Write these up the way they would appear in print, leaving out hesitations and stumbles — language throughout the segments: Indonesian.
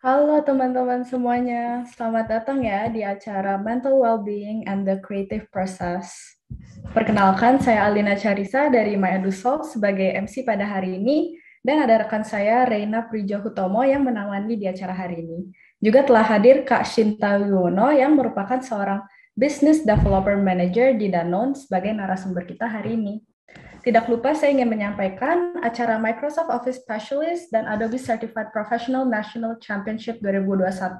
Halo teman-teman semuanya, selamat datang ya di acara Mental Wellbeing and the Creative Process. Perkenalkan, saya Alina Charissa dari My EduSolve sebagai MC pada hari ini, dan ada rekan saya Reina Prijohutomo yang menemani di acara hari ini. Juga telah hadir Kak Shinta Wiwono yang merupakan seorang Business Developer Manager di Danone sebagai narasumber kita hari ini. Tidak lupa saya ingin menyampaikan acara Microsoft Office Specialist dan Adobe Certified Professional National Championship 2021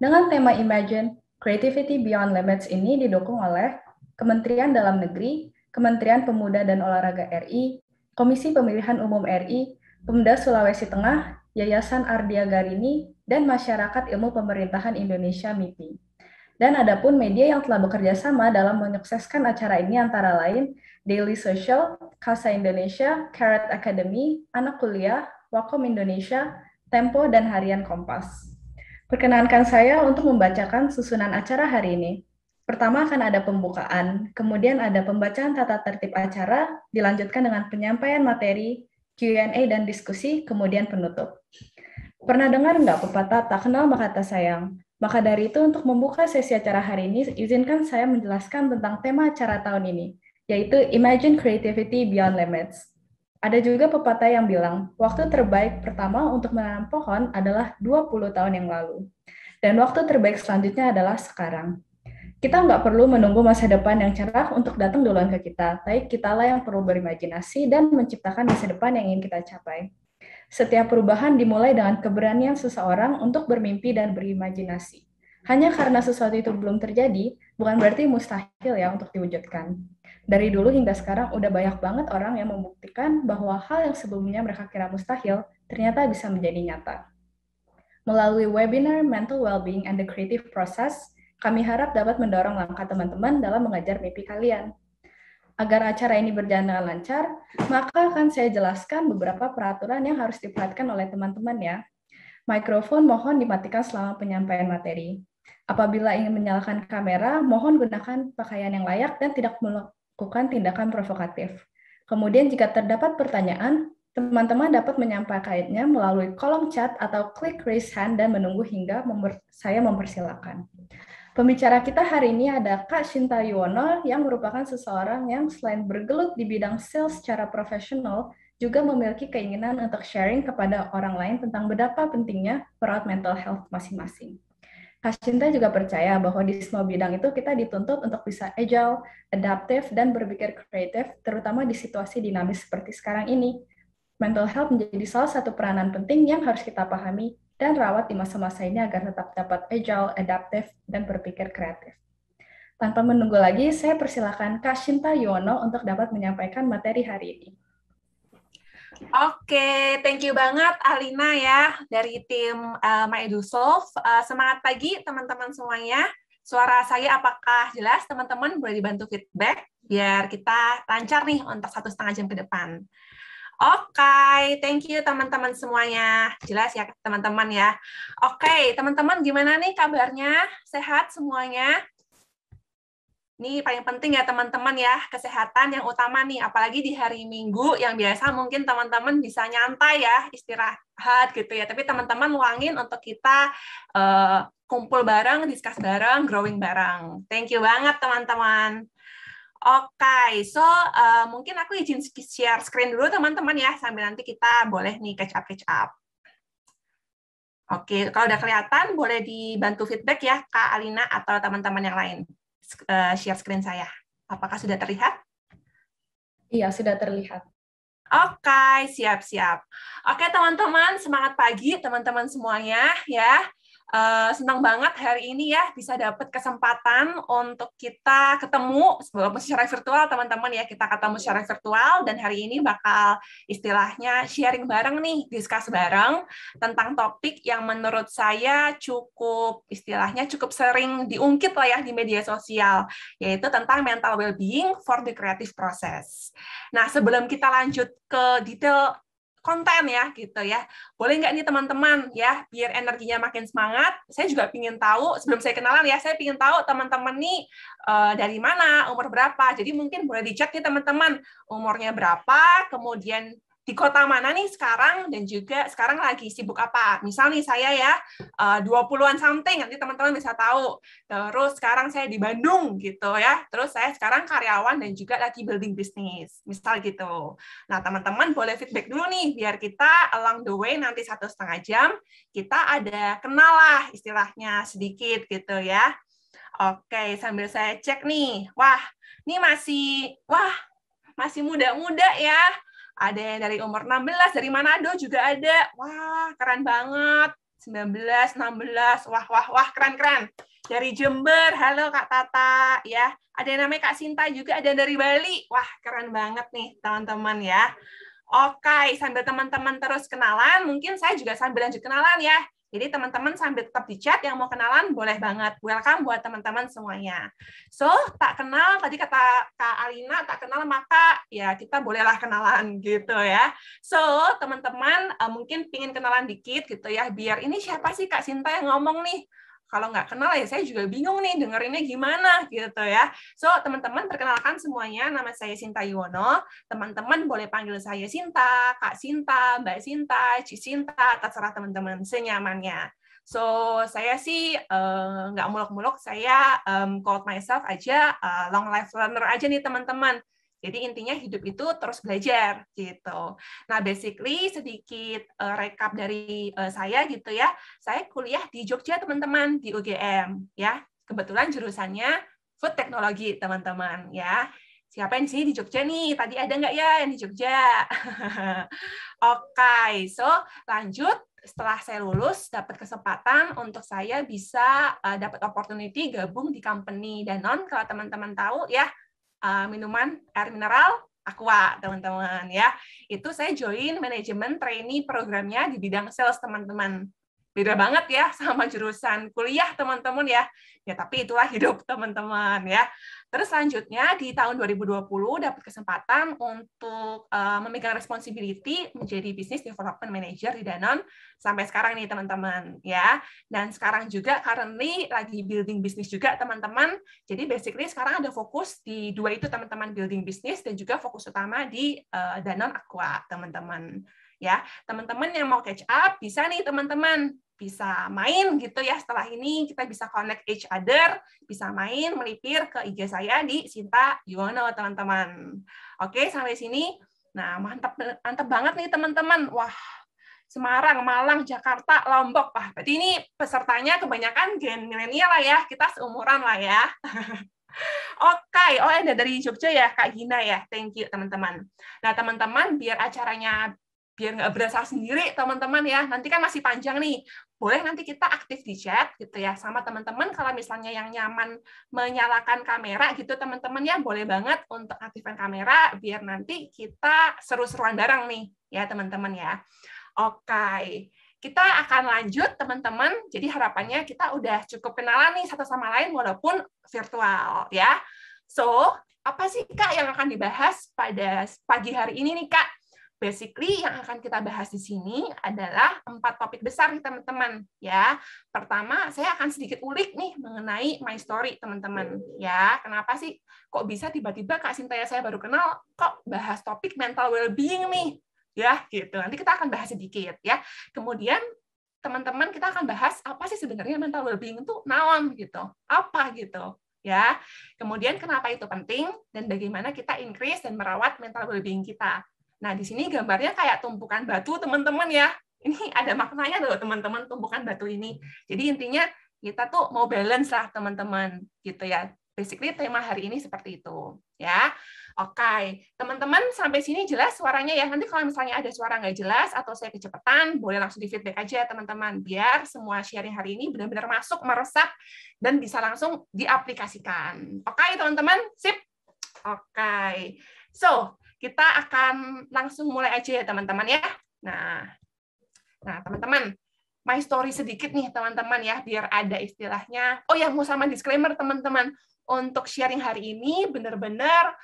dengan tema Imagine Creativity Beyond Limits ini didukung oleh Kementerian Dalam Negeri, Kementerian Pemuda dan Olahraga RI, Komisi Pemilihan Umum RI, Pemda Sulawesi Tengah, Yayasan Ardia Garini, dan Masyarakat Ilmu Pemerintahan Indonesia MIPI. Dan adapun media yang telah bekerja sama dalam menyukseskan acara ini antara lain Daily Social, Kasa Indonesia, Carrot Academy, Anak Kuliah, Wakom Indonesia, Tempo, dan Harian Kompas. Perkenankan saya untuk membacakan susunan acara hari ini. Pertama akan ada pembukaan, kemudian ada pembacaan tata tertib acara, dilanjutkan dengan penyampaian materi, Q&A dan diskusi, kemudian penutup. Pernah dengar nggak pepatah tak kenal maka tak sayang? Maka dari itu untuk membuka sesi acara hari ini, izinkan saya menjelaskan tentang tema acara tahun ini, yaitu Imagine Creativity Beyond Limits. Ada juga pepatah yang bilang, waktu terbaik pertama untuk menanam pohon adalah 20 tahun yang lalu. Dan waktu terbaik selanjutnya adalah sekarang. Kita nggak perlu menunggu masa depan yang cerah untuk datang duluan ke kita, tapi kitalah yang perlu berimajinasi dan menciptakan masa depan yang ingin kita capai. Setiap perubahan dimulai dengan keberanian seseorang untuk bermimpi dan berimajinasi. Hanya karena sesuatu itu belum terjadi, bukan berarti mustahil ya untuk diwujudkan. Dari dulu hingga sekarang udah banyak banget orang yang membuktikan bahwa hal yang sebelumnya mereka kira mustahil, ternyata bisa menjadi nyata. Melalui webinar Mental Wellbeing and the Creative Process, kami harap dapat mendorong langkah teman-teman dalam mengajar mimpi kalian. Agar acara ini berjalan dengan lancar, maka akan saya jelaskan beberapa peraturan yang harus diperhatikan oleh teman-teman ya. Mikrofon mohon dimatikan selama penyampaian materi. Apabila ingin menyalakan kamera, mohon gunakan pakaian yang layak dan tidak melakukan tindakan provokatif. Kemudian jika terdapat pertanyaan, teman-teman dapat menyampaikannya melalui kolom chat atau klik raise hand dan menunggu hingga saya mempersilahkan. Pembicara kita hari ini ada Kak Shinta Yuwono yang merupakan seseorang yang selain bergelut di bidang sales secara profesional, juga memiliki keinginan untuk sharing kepada orang lain tentang betapa pentingnya perawat mental health masing-masing. Kak Shinta juga percaya bahwa di semua bidang itu kita dituntut untuk bisa agile, adaptif, dan berpikir kreatif, terutama di situasi dinamis seperti sekarang ini. Mental health menjadi salah satu peranan penting yang harus kita pahami dan rawat di masa-masa ini agar tetap dapat agile, adaptif, dan berpikir kreatif. Tanpa menunggu lagi, saya persilakan Kak Shinta Yono untuk dapat menyampaikan materi hari ini. Oke, thank you banget Alina ya dari tim My EduSolve. Semangat pagi teman-teman semuanya. Suara saya apakah jelas teman-teman? Boleh dibantu feedback biar kita lancar nih untuk 1,5 jam ke depan. Oke, thank you teman-teman semuanya. Jelas ya teman-teman ya. Oke, teman-teman gimana nih kabarnya? Sehat semuanya? Ini paling penting ya teman-teman ya, kesehatan yang utama nih, apalagi di hari Minggu yang biasa mungkin teman-teman bisa nyantai ya, istirahat gitu ya, tapi teman-teman luangin untuk kita kumpul bareng, discuss bareng, growing bareng. Thank you banget teman-teman. Oke, so mungkin aku izin share screen dulu teman-teman ya, sambil nanti kita boleh nih catch up. Oke, kalau udah kelihatan boleh dibantu feedback ya Kak Alina atau teman-teman yang lain. Share screen saya. Apakah sudah terlihat? Iya, sudah terlihat. Oke, siap-siap. Oke, teman-teman, semangat pagi teman-teman semuanya ya. Senang banget hari ini ya bisa dapat kesempatan untuk kita ketemu walaupun secara virtual teman-teman ya, kita ketemu secara virtual dan hari ini bakal istilahnya sharing bareng nih, discuss bareng tentang topik yang menurut saya cukup istilahnya cukup sering diungkit lah ya di media sosial, yaitu tentang mental well-being for the creative process. Nah, sebelum kita lanjut ke detail konten ya gitu ya. Boleh nggak nih teman-teman ya biar energinya makin semangat. Saya juga ingin tahu sebelum saya kenalan ya, saya ingin tahu teman-teman nih dari mana, umur berapa. Jadi mungkin boleh dicek nih teman-teman umurnya berapa, kemudian di kota mana nih sekarang, dan juga sekarang lagi sibuk apa. Misal nih saya ya 20-an something, nanti teman-teman bisa tahu. Terus sekarang saya di Bandung gitu ya. Terus saya sekarang karyawan dan juga lagi building bisnis. Misal gitu. Nah, teman-teman boleh feedback dulu nih biar kita along the way nanti 1,5 jam kita ada kenal lah istilahnya sedikit gitu ya. Oke, sambil saya cek nih. Wah, ini masih muda-muda ya. Ada yang dari umur 16, dari Manado juga ada. Wah, keren banget. 19, 16, wah, keren-keren. Dari Jember, halo Kak Tata. Ya, ada yang namanya Kak Sinta juga, ada dari Bali. Wah, keren banget nih teman-teman ya. Oke, sambil teman-teman terus kenalan, mungkin saya juga sambil lanjut kenalan ya. Jadi teman-teman sambil tetap di chat, yang mau kenalan boleh banget. Welcome buat teman-teman semuanya. So, tak kenal, tadi kata Kak Alina, tak kenal maka ya kita bolehlah kenalan gitu ya. So, teman-teman mungkin pingin kenalan dikit gitu ya, biar ini siapa sih Kak Sinta yang ngomong nih? Kalau nggak kenal ya saya juga bingung nih dengerinnya gimana gitu ya. So, teman-teman perkenalkan semuanya, nama saya Sinta Yuwono. Teman-teman boleh panggil saya Sinta, Kak Sinta, Mbak Sinta, Ci Sinta, terserah teman-teman senyamannya. So, saya sih nggak muluk-muluk, saya call myself aja long life learner aja nih teman-teman. Jadi intinya hidup itu terus belajar gitu. Nah, basically sedikit rekap dari saya gitu ya. Saya kuliah di Jogja teman-teman, di UGM ya. Kebetulan jurusannya food technology teman-teman ya. Siapa yang di sini di Jogja nih? Tadi ada nggak ya yang di Jogja? Oke, so lanjut. Setelah saya lulus, dapat kesempatan untuk saya bisa dapat opportunity gabung di company Danone. Kalau teman-teman tahu ya, minuman air mineral Aqua, teman-teman ya. Itu saya join manajemen trainee programnya di bidang sales, teman-teman. Beda banget ya sama jurusan kuliah, teman-teman ya. Ya, tapi itulah hidup, teman-teman ya. Terus selanjutnya di tahun 2020 dapat kesempatan untuk memegang responsibility menjadi Business Development Manager di Danone sampai sekarang nih, teman-teman ya. Dan sekarang juga currently lagi building bisnis juga, teman-teman. Jadi basically sekarang ada fokus di dua itu, teman-teman, building bisnis dan juga fokus utama di Danone Aqua, teman-teman. Ya, teman-teman yang mau catch up bisa nih, teman-teman, bisa main gitu ya. Setelah ini kita bisa connect each other, bisa main melipir ke IG saya di Sinta Yuwono, teman-teman. Oke, sampai sini. Nah, mantap banget nih, teman-teman. Wah, Semarang, Malang, Jakarta, Lombok. Wah, berarti ini pesertanya kebanyakan gen milenial lah ya. Kita seumuran lah ya. Oke, ada dari Jogja ya, Kak Gina ya. Thank you, teman-teman. Nah, teman-teman, biar nggak berasa sendiri, teman-teman ya. Nanti kan masih panjang nih. Boleh nanti kita aktif di chat gitu ya sama teman-teman. Kalau misalnya yang nyaman menyalakan kamera gitu, teman-teman ya, boleh banget untuk aktifkan kamera biar nanti kita seru-seruan bareng nih ya, teman-teman ya. Oke. Kita akan lanjut, teman-teman. Jadi harapannya kita udah cukup kenalan nih satu sama lain walaupun virtual ya. So, apa sih Kak yang akan dibahas pada pagi hari ini nih, Kak? Basically yang akan kita bahas di sini adalah 4 topik besar nih, teman-teman ya. Pertama, saya akan sedikit ulik nih mengenai my story, teman-teman ya. Kenapa sih kok bisa tiba-tiba Kak Sinta saya baru kenal kok bahas topik mental well-being nih? Ya, gitu. Nanti kita akan bahas sedikit ya. Kemudian teman-teman kita akan bahas apa sih sebenarnya mental well-being itu naon gitu. Apa gitu. Ya. Kemudian kenapa itu penting dan bagaimana kita increase dan merawat mental well-being kita. Nah, di sini gambarnya kayak tumpukan batu, teman-teman ya. Ini ada maknanya loh, teman-teman, tumpukan batu ini. Jadi intinya kita tuh mau balance lah, teman-teman, gitu ya. Basically tema hari ini seperti itu, ya. Oke, teman-teman sampai sini jelas suaranya ya. Nanti kalau misalnya ada suara nggak jelas atau saya kecepatan, boleh langsung di feedback aja, teman-teman. Biar semua sharing hari ini benar-benar masuk, meresap, dan bisa langsung diaplikasikan. Oke, teman-teman? Sip? Oke. So, kita akan langsung mulai aja ya, teman-teman ya. Nah, teman-teman, my story sedikit nih, teman-teman ya, biar ada istilahnya. Oh ya, mau sama disclaimer, teman-teman. Untuk sharing hari ini benar-benar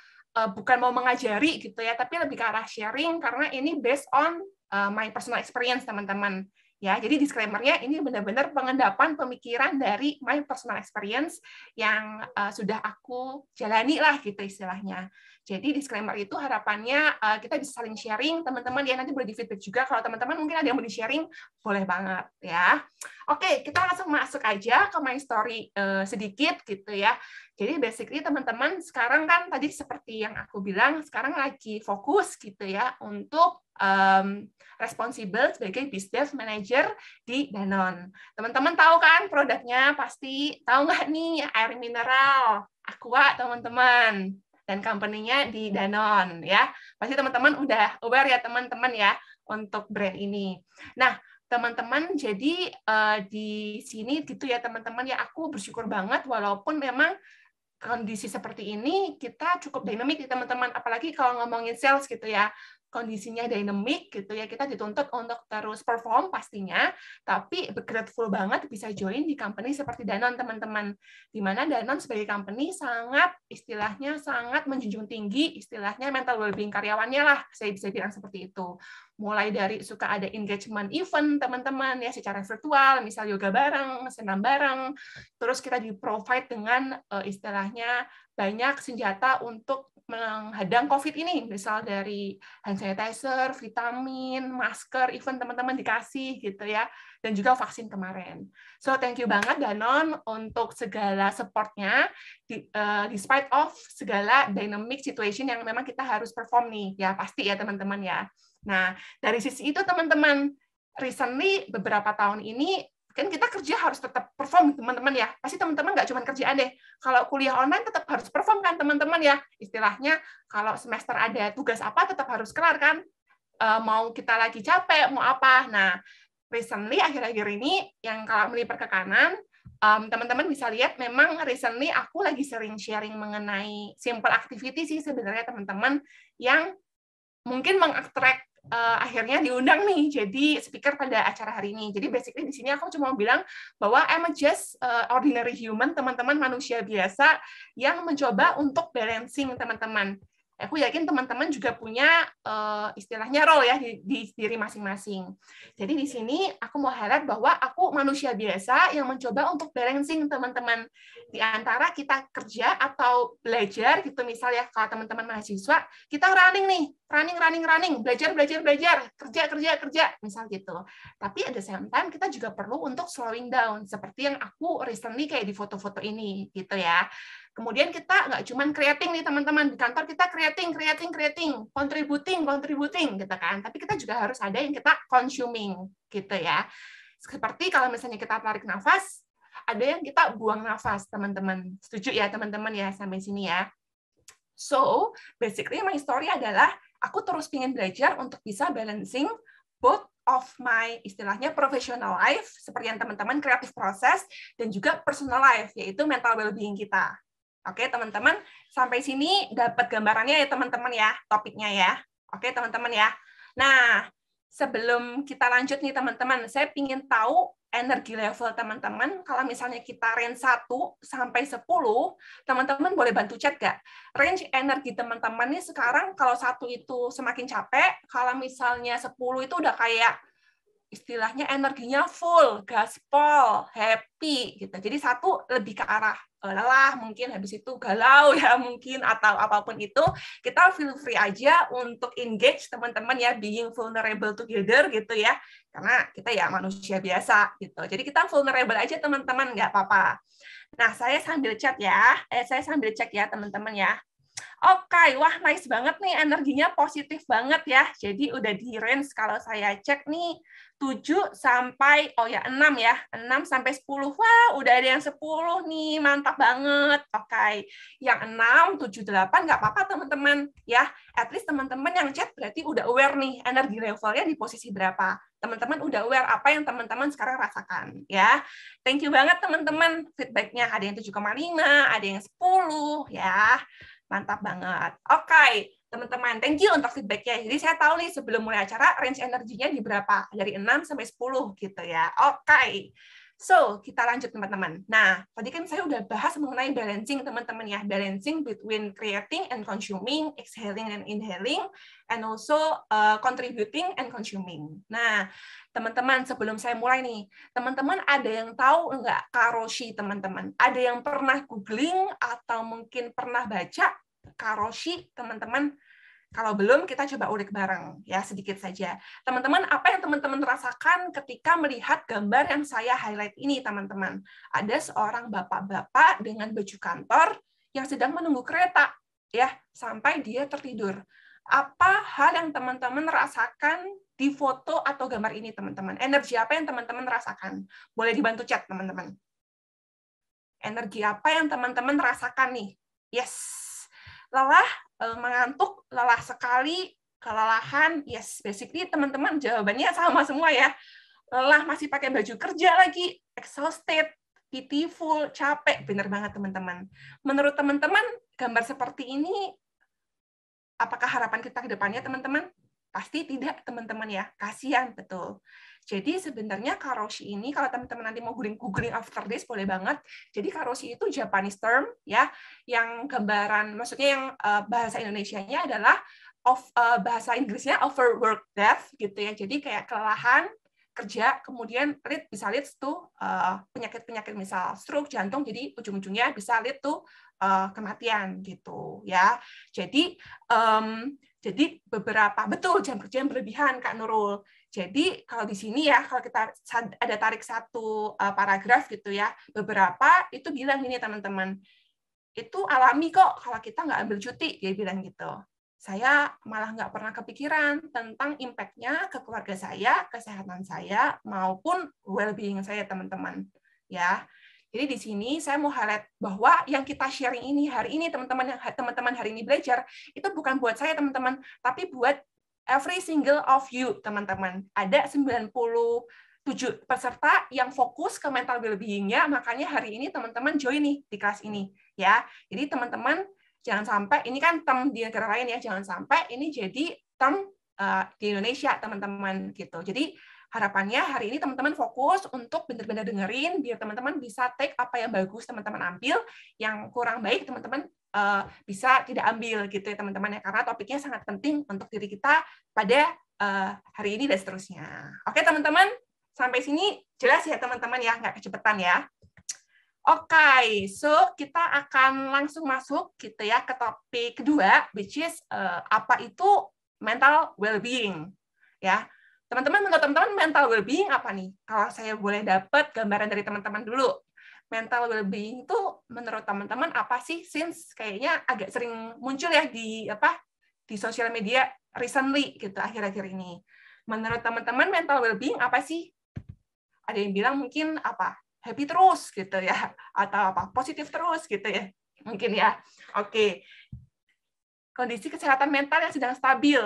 bukan mau mengajari gitu ya, tapi lebih ke arah sharing karena ini based on my personal experience, teman-teman. Ya, jadi disclaimer-nya ini benar-benar pengendapan pemikiran dari my personal experience yang sudah aku jalani lah gitu istilahnya. Jadi disclaimer itu harapannya kita bisa saling sharing, teman-teman ya nanti boleh di feedback juga kalau teman-teman mungkin ada yang mau di-sharing, boleh banget ya. Oke, kita langsung masuk aja ke my story sedikit gitu ya. Jadi basically teman-teman sekarang kan tadi seperti yang aku bilang sekarang lagi fokus gitu ya untuk responsible sebagai Bizdev Manager di Danone. Teman-teman tahu kan produknya pasti tahu nggak nih air mineral Aqua teman-teman dan company-nya di Danone ya. Pasti teman-teman udah aware ya teman-teman ya untuk brand ini. Nah, teman-teman jadi di sini gitu ya teman-teman ya aku bersyukur banget walaupun memang kondisi seperti ini kita cukup dinamik ya teman-teman apalagi kalau ngomongin sales gitu ya kondisinya dinamik gitu ya kita dituntut untuk terus perform pastinya tapi grateful banget bisa join di company seperti Danone teman-teman di mana Danone sebagai company sangat istilahnya sangat menjunjung tinggi istilahnya mental well-being karyawannya lah saya bisa bilang seperti itu mulai dari suka ada engagement event teman-teman ya secara virtual misal yoga bareng senam bareng terus kita di-provide dengan istilahnya banyak senjata untuk menghadang COVID ini, misal dari hand sanitizer, vitamin, masker, even teman-teman dikasih gitu ya, dan juga vaksin kemarin. So thank you banget Danone untuk segala support-nya, despite of segala dynamic situation yang memang kita harus perform nih, ya pasti ya teman-teman ya. Nah dari sisi itu teman-teman, recently beberapa tahun ini kan kita kerja harus tetap perform teman-teman ya pasti teman-teman nggak cuma kerjaan deh kalau kuliah online tetap harus perform kan teman-teman ya istilahnya kalau semester ada tugas apa tetap harus kelar kan mau kita lagi capek mau apa nah recently akhir-akhir ini yang kalau melipat ke kanan teman-teman bisa lihat memang recently aku lagi sering sharing mengenai simple activity sih sebenarnya teman-teman yang mungkin mengattract akhirnya diundang nih jadi speaker pada acara hari ini. Jadi basically di sini aku cuma mau bilang bahwa I'm just ordinary human, teman-teman manusia biasa yang mencoba untuk balancing teman-teman. Aku yakin teman-teman juga punya istilahnya role ya di diri masing-masing. Jadi di sini aku mau highlight bahwa aku manusia biasa yang mencoba untuk balancing teman-teman di antara kita kerja atau belajar gitu misalnya kalau teman-teman mahasiswa kita running, belajar, kerja, misal gitu. Tapi at the same time kita juga perlu untuk slowing down seperti yang aku recently kayak di foto-foto ini gitu ya. Kemudian kita nggak cuma creating nih teman-teman di kantor kita creating, contributing gitu kan. Tapi kita juga harus ada yang kita consuming gitu ya. Seperti kalau misalnya kita tarik nafas, ada yang kita buang nafas teman-teman. Setuju ya teman-teman ya sampai sini ya. So basically my story adalah aku terus ingin belajar untuk bisa balancing both of my istilahnya professional life seperti yang teman-teman creative process dan juga personal life yaitu mental well-being kita. Oke, teman-teman, sampai sini dapat gambarannya ya, teman-teman ya, topiknya ya. Oke, teman-teman ya. Nah, sebelum kita lanjut nih, teman-teman, saya ingin tahu energi level teman-teman. Kalau misalnya kita range 1 sampai 10, teman-teman boleh bantu chat nggak? Range energi teman-teman ini sekarang kalau 1 itu semakin capek, kalau misalnya 10 itu udah kayak istilahnya energinya full, gaspol, happy gitu. Jadi 1 lebih ke arah lelah, mungkin habis itu galau ya mungkin atau apapun itu, kita feel free aja untuk engage teman-teman ya being vulnerable together gitu ya. Karena kita ya manusia biasa gitu. Jadi kita vulnerable aja teman-teman, nggak apa-apa. Nah, saya sambil chat ya. Saya sambil cek ya teman-teman ya. Oke, wah nice banget nih energinya positif banget ya. Jadi udah di range kalau saya cek nih 7 sampai 6 ya. 6 sampai 10. Wah, udah ada yang 10 nih. Mantap banget. Oke. Yang 6, 7, 8 nggak apa-apa teman-teman ya. At least teman-teman yang chat berarti udah aware nih energi levelnya di posisi berapa. Teman-teman udah aware apa yang teman-teman sekarang rasakan ya. Thank you banget teman-teman feedback-nya. Ada yang 7,5, ada yang 10 ya. Mantap banget. Oke, teman-teman, thank you untuk feedback-nya. Jadi saya tahu nih sebelum mulai acara range energinya di berapa? Dari 6 sampai 10 gitu ya. Oke. So, kita lanjut teman-teman. Nah, tadi kan saya udah bahas mengenai balancing teman-teman ya. Balancing between creating and consuming, exhaling and inhaling, and also contributing and consuming. Nah, teman-teman, sebelum saya mulai nih, teman-teman ada yang tahu nggak karoshi, teman-teman? Ada yang pernah googling atau mungkin pernah baca karoshi, teman-teman? Kalau belum, kita coba ulik bareng, ya sedikit saja. Teman-teman, apa yang teman-teman rasakan ketika melihat gambar yang saya highlight ini, teman-teman? Ada seorang bapak-bapak dengan baju kantor yang sedang menunggu kereta, ya, sampai dia tertidur. Apa hal yang teman-teman rasakan di foto atau gambar ini, teman-teman? Energi apa yang teman-teman rasakan? Boleh dibantu chat, teman-teman. Energi apa yang teman-teman rasakan nih? Yes, lelah, mengantuk, lelah sekali, kelelahan, yes, basically teman-teman jawabannya sama semua ya. Lelah masih pakai baju kerja lagi, exhausted, pitiful, capek, bener banget teman-teman. Menurut teman-teman, gambar seperti ini, apakah harapan kita ke depannya teman-teman? Pasti tidak teman-teman ya, kasihan betul. Jadi sebenarnya karoshi ini, kalau teman-teman nanti mau googling after this, boleh banget. Jadi karoshi itu Japanese term, ya, yang gambaran, maksudnya yang bahasa Indonesianya adalah bahasa Inggrisnya overwork death, gitu ya. Jadi kayak kelelahan kerja, kemudian bisa lead to penyakit-penyakit misal stroke, jantung, jadi ujung-ujungnya bisa lead to kematian, gitu ya. Jadi beberapa, betul, jam kerja yang berlebihan, Kak Nurul. Jadi kalau di sini ya, kalau kita ada tarik satu paragraf gitu ya, beberapa itu bilang gini teman-teman, itu alami kok kalau kita nggak ambil cuti, dia bilang gitu. Saya malah nggak pernah kepikiran tentang impact-nya ke keluarga saya, kesehatan saya, maupun well-being saya, teman-teman. Ya, jadi di sini saya mau highlight bahwa yang kita sharing ini hari ini, teman-teman hari ini belajar, itu bukan buat saya, teman-teman, tapi buat every single of you, teman-teman. Ada 97 peserta yang fokus ke mental well-being-nya, makanya hari ini teman-teman join nih di kelas ini, ya. Jadi teman-teman jangan sampai, ini kan term di negara lain ya, jangan sampai ini jadi term di Indonesia, teman-teman, gitu. Jadi harapannya hari ini teman-teman fokus untuk benar-benar dengerin, biar teman-teman bisa take apa yang bagus teman-teman ambil, yang kurang baik teman-teman bisa tidak ambil gitu ya teman-teman ya, karena topiknya sangat penting untuk diri kita pada hari ini dan seterusnya. Oke teman-teman, sampai sini jelas ya teman-teman ya, nggak kecepatan ya. Oke, so kita akan langsung masuk gitu ya ke topik kedua, which is apa itu mental well-being ya. Teman-teman, menurut teman-teman mental well-being apa nih? Kalau saya boleh dapat gambaran dari teman-teman dulu. Mental well-being itu menurut teman-teman apa sih? Since kayaknya agak sering muncul ya di sosial media recently gitu akhir-akhir ini. Menurut teman-teman mental well-being apa sih? Ada yang bilang mungkin apa? Happy terus gitu ya, atau apa? Positif terus gitu ya. Mungkin ya. Oke. Kondisi kesehatan mental yang sedang stabil.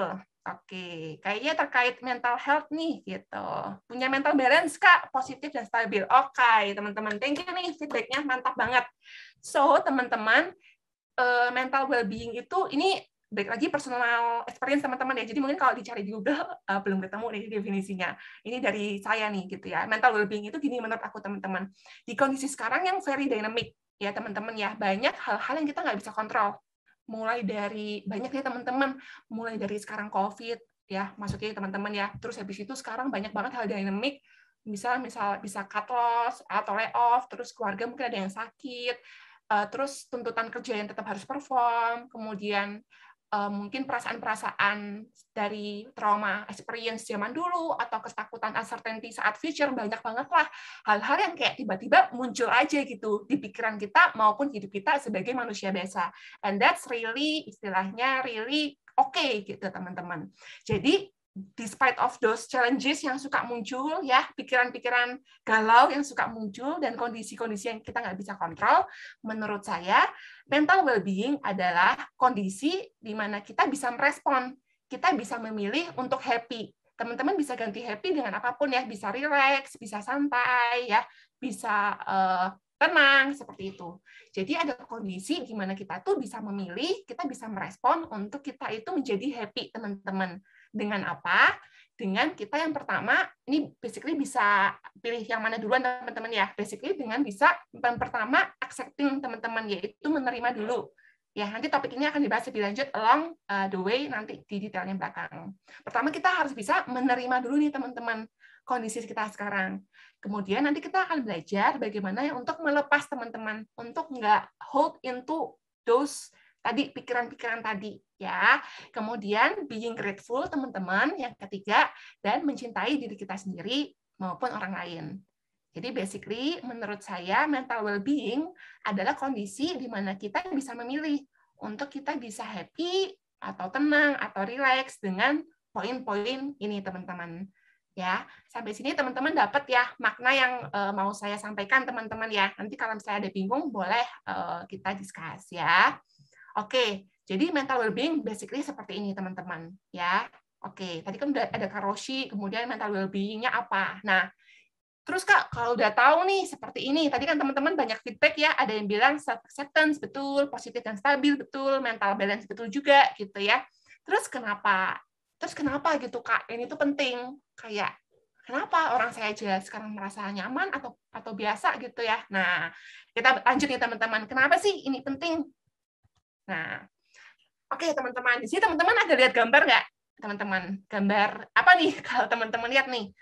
Oke, kayaknya terkait mental health nih, gitu. Punya mental balance, Kak, positif dan stabil. Oke, teman-teman, thank you nih, feedback-nya mantap banget. So, teman-teman, mental well-being itu, ini baik lagi personal experience teman-teman ya. Jadi mungkin kalau dicari di Google, belum ketemu nih definisinya. Ini dari saya nih, gitu ya. Mental well-being itu gini menurut aku, teman-teman. Di kondisi sekarang yang very dynamic, ya teman-teman ya, banyak hal-hal yang kita nggak bisa kontrol. Mulai dari banyak ya teman-teman, mulai dari sekarang COVID ya, maksudnya teman-teman ya. Terus habis itu sekarang banyak banget hal dynamic, misal bisa cut loss atau layoff, terus keluarga mungkin ada yang sakit, terus tuntutan kerja yang tetap harus perform, kemudian mungkin perasaan-perasaan dari trauma experience zaman dulu atau ketakutan uncertainty saat future, banyak banget lah hal-hal yang kayak tiba-tiba muncul aja gitu di pikiran kita maupun hidup kita sebagai manusia biasa. And that's really istilahnya really okay gitu teman-teman. Jadi despite of those challenges yang suka muncul ya, pikiran-pikiran galau yang suka muncul dan kondisi-kondisi yang kita nggak bisa kontrol, menurut saya mental well-being adalah kondisi di mana kita bisa merespon, kita bisa memilih untuk happy. Teman-teman bisa ganti happy dengan apapun ya, bisa relax, bisa santai ya, bisa tenang seperti itu. Jadi ada kondisi di mana kita tuh bisa memilih, kita bisa merespon untuk kita itu menjadi happy, teman-teman. Dengan apa? Dengan kita yang pertama, ini basically bisa pilih yang mana duluan teman-teman ya. Basically dengan bisa yang pertama accepting teman-teman, yaitu menerima dulu. Ya, nanti topik ini akan dibahas lebih lanjut along the way nanti di detailnya belakang. Pertama kita harus bisa menerima dulu nih teman-teman kondisi kita sekarang. Kemudian nanti kita akan belajar bagaimana untuk melepas teman-teman, untuk nggak hold into those tadi pikiran-pikiran tadi ya. Kemudian being grateful teman-teman yang ketiga, dan mencintai diri kita sendiri maupun orang lain. Jadi basically menurut saya mental well-being adalah kondisi di mana kita bisa memilih untuk kita bisa happy atau tenang atau relax dengan poin-poin ini teman-teman. Ya, sampai sini teman-teman dapat ya makna yang mau saya sampaikan teman-teman ya. Nanti kalau misalnya ada bingung boleh kita discuss ya. Oke, jadi mental well-being basically seperti ini teman-teman ya. Oke, tadi kan udah ada Karoshi, kemudian mental well-being-nya apa. Nah, terus Kak, kalau udah tahu nih seperti ini, tadi kan teman-teman banyak feedback ya, ada yang bilang self-acceptance betul, positif dan stabil betul, mental balance betul juga gitu ya. Terus kenapa gitu Kak, ini tuh penting, kayak kenapa orang saya aja sekarang merasa nyaman atau biasa gitu ya. Nah, kita lanjut nih teman-teman, kenapa sih ini penting? Nah, oke teman-teman, di sini teman-teman ada lihat gambar nggak? Teman-teman, gambar apa nih kalau teman-teman lihat nih?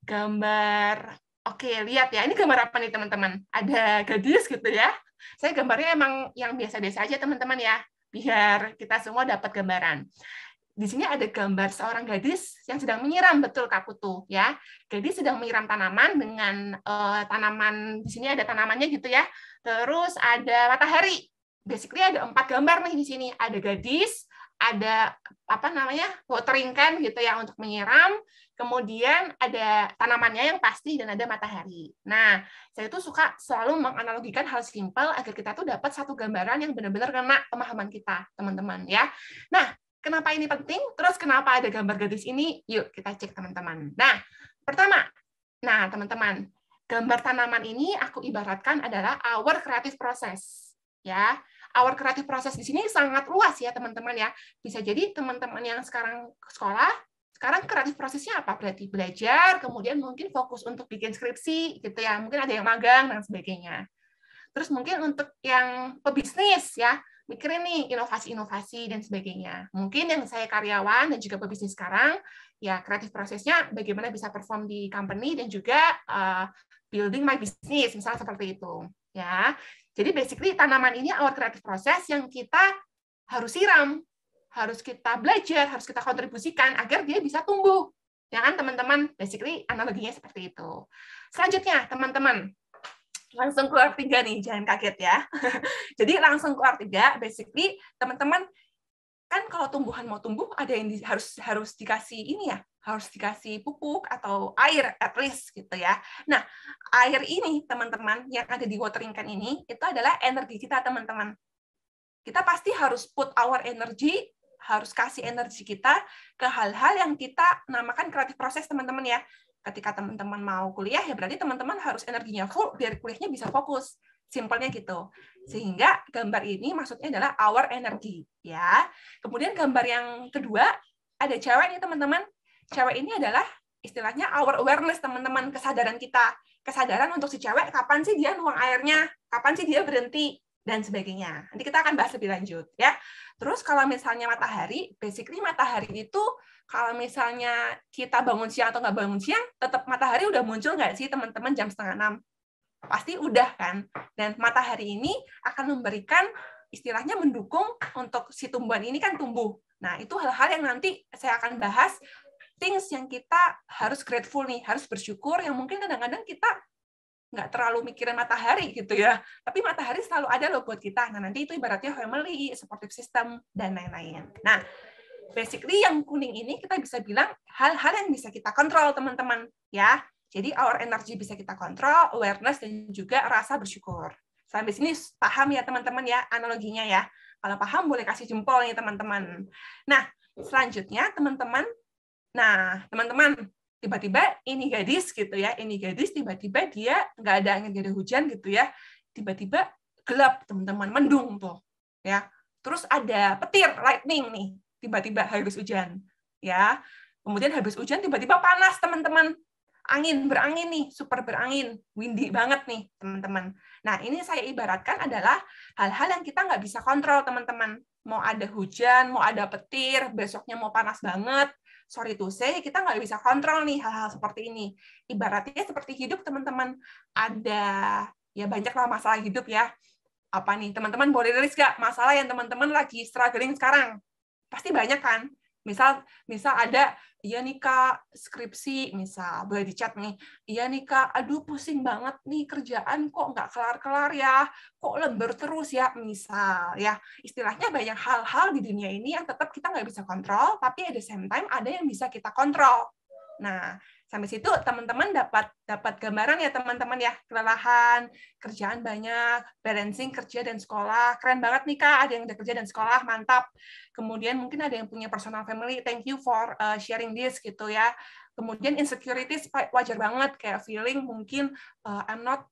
Gambar. Oke, lihat ya. Ini gambar apa nih, teman-teman? Ada gadis gitu ya. Saya gambarnya emang yang biasa-biasa aja, teman-teman ya. Biar kita semua dapat gambaran. Di sini ada gambar seorang gadis yang sedang menyiram, betul Kak Putu ya. Gadis sedang menyiram tanaman dengan tanaman, di sini ada tanamannya gitu ya. Terus ada matahari. Basically ada 4 gambar nih di sini. Ada gadis, ada apa namanya watering can gitu ya untuk menyiram, kemudian ada tanamannya yang pasti dan ada matahari. Nah, saya tuh suka selalu menganalogikan hal simpel agar kita tuh dapat satu gambaran yang benar-benar kena pemahaman kita, teman-teman ya. Nah, kenapa ini penting? Terus kenapa ada gambar gadis ini? Yuk kita cek teman-teman. Nah, pertama, teman-teman, gambar tanaman ini aku ibaratkan adalah our creative process. Ya, our creative process di sini sangat luas ya teman-teman ya. Bisa jadi teman-teman yang sekarang sekolah, sekarang kreatif prosesnya apa? Berarti belajar, kemudian mungkin fokus untuk bikin skripsi gitu ya. Mungkin ada yang magang dan sebagainya. Terus mungkin untuk yang pebisnis ya, mikirin nih inovasi-inovasi dan sebagainya. Mungkin yang saya karyawan dan juga pebisnis sekarang, ya kreatif prosesnya bagaimana bisa perform di company dan juga building my business, misalnya seperti itu. Ya, jadi basically tanaman ini our creative process yang kita harus siram, harus kita belajar, harus kita kontribusikan agar dia bisa tumbuh. Ya kan teman-teman? Basically analoginya seperti itu. Selanjutnya teman-teman, langsung keluar 3 nih, jangan kaget ya. Jadi langsung keluar 3, basically teman-teman kan kalau tumbuhan mau tumbuh ada yang harus dikasih ini ya, harus dikasih pupuk atau air at least gitu ya. Nah, air ini teman-teman yang ada di watering can ini itu adalah energi kita teman-teman. Kita pasti harus put our energy, harus kasih energi kita ke hal-hal yang kita namakan creative process teman-teman ya. Ketika teman-teman mau kuliah ya berarti teman-teman harus energinya full biar kuliahnya bisa fokus. Simpelnya gitu. Sehingga gambar ini maksudnya adalah our energy ya. Kemudian gambar yang kedua ada cewek nih teman-teman. Cewek ini adalah istilahnya our awareness teman-teman, kesadaran kita. Kesadaran untuk si cewek kapan sih dia nuang airnya, kapan sih dia berhenti dan sebagainya. Nanti kita akan bahas lebih lanjut ya. Terus kalau misalnya matahari, basically matahari itu kalau misalnya kita bangun siang atau nggak bangun siang, tetap matahari udah muncul nggak sih teman-teman jam 5:30? Pasti udah kan. Dan matahari ini akan memberikan istilahnya mendukung untuk si tumbuhan ini kan tumbuh. Nah, itu hal-hal yang nanti saya akan bahas things yang kita harus grateful nih, harus bersyukur yang mungkin kadang-kadang kita nggak terlalu mikirin matahari gitu ya. Tapi matahari selalu ada loh buat kita. Nah, nanti itu ibaratnya family, supportive system, dan lain-lain. Nah, basically yang kuning ini kita bisa bilang hal-hal yang bisa kita kontrol, teman-teman. Ya, jadi our energy bisa kita kontrol, awareness, dan juga rasa bersyukur. Sampai sini paham ya teman-teman ya analoginya ya. Kalau paham boleh kasih jempol nih teman-teman. Nah, selanjutnya teman-teman, tiba-tiba ini gadis gitu ya, ini gadis tiba-tiba dia nggak ada angin, nggak ada hujan gitu ya, tiba-tiba gelap teman-teman, mendung tuh ya. Terus ada petir, lightning nih, tiba-tiba habis hujan ya. Kemudian habis hujan tiba-tiba panas teman-teman. berangin nih, super berangin, windy banget nih, teman-teman. Nah, ini saya ibaratkan adalah hal-hal yang kita nggak bisa kontrol, teman-teman. Mau ada hujan, mau ada petir, besoknya mau panas banget, sorry to say, kita nggak bisa kontrol nih hal-hal seperti ini. Ibaratnya seperti hidup, teman-teman. Ada, ya banyaklah masalah hidup ya. Apa nih, teman-teman boleh tulis nggak masalah yang teman-teman lagi struggling sekarang? Pasti banyak kan? Misal ada, iya nih Kak, skripsi, misal, boleh dicat nih, iya nih Kak, aduh pusing banget nih kerjaan kok nggak kelar-kelar ya, kok lembur terus ya, misal, ya. Istilahnya banyak hal-hal di dunia ini yang tetap kita nggak bisa kontrol, tapi at the same time ada yang bisa kita kontrol. Nah, sampai situ teman-teman dapat gambaran ya teman-teman ya, kelelahan, kerjaan banyak, balancing kerja dan sekolah, keren banget nih Kak, ada yang udah kerja dan sekolah, mantap. Kemudian mungkin ada yang punya personal family, thank you for sharing this gitu ya. Kemudian insecurities wajar banget, kayak feeling mungkin I'm not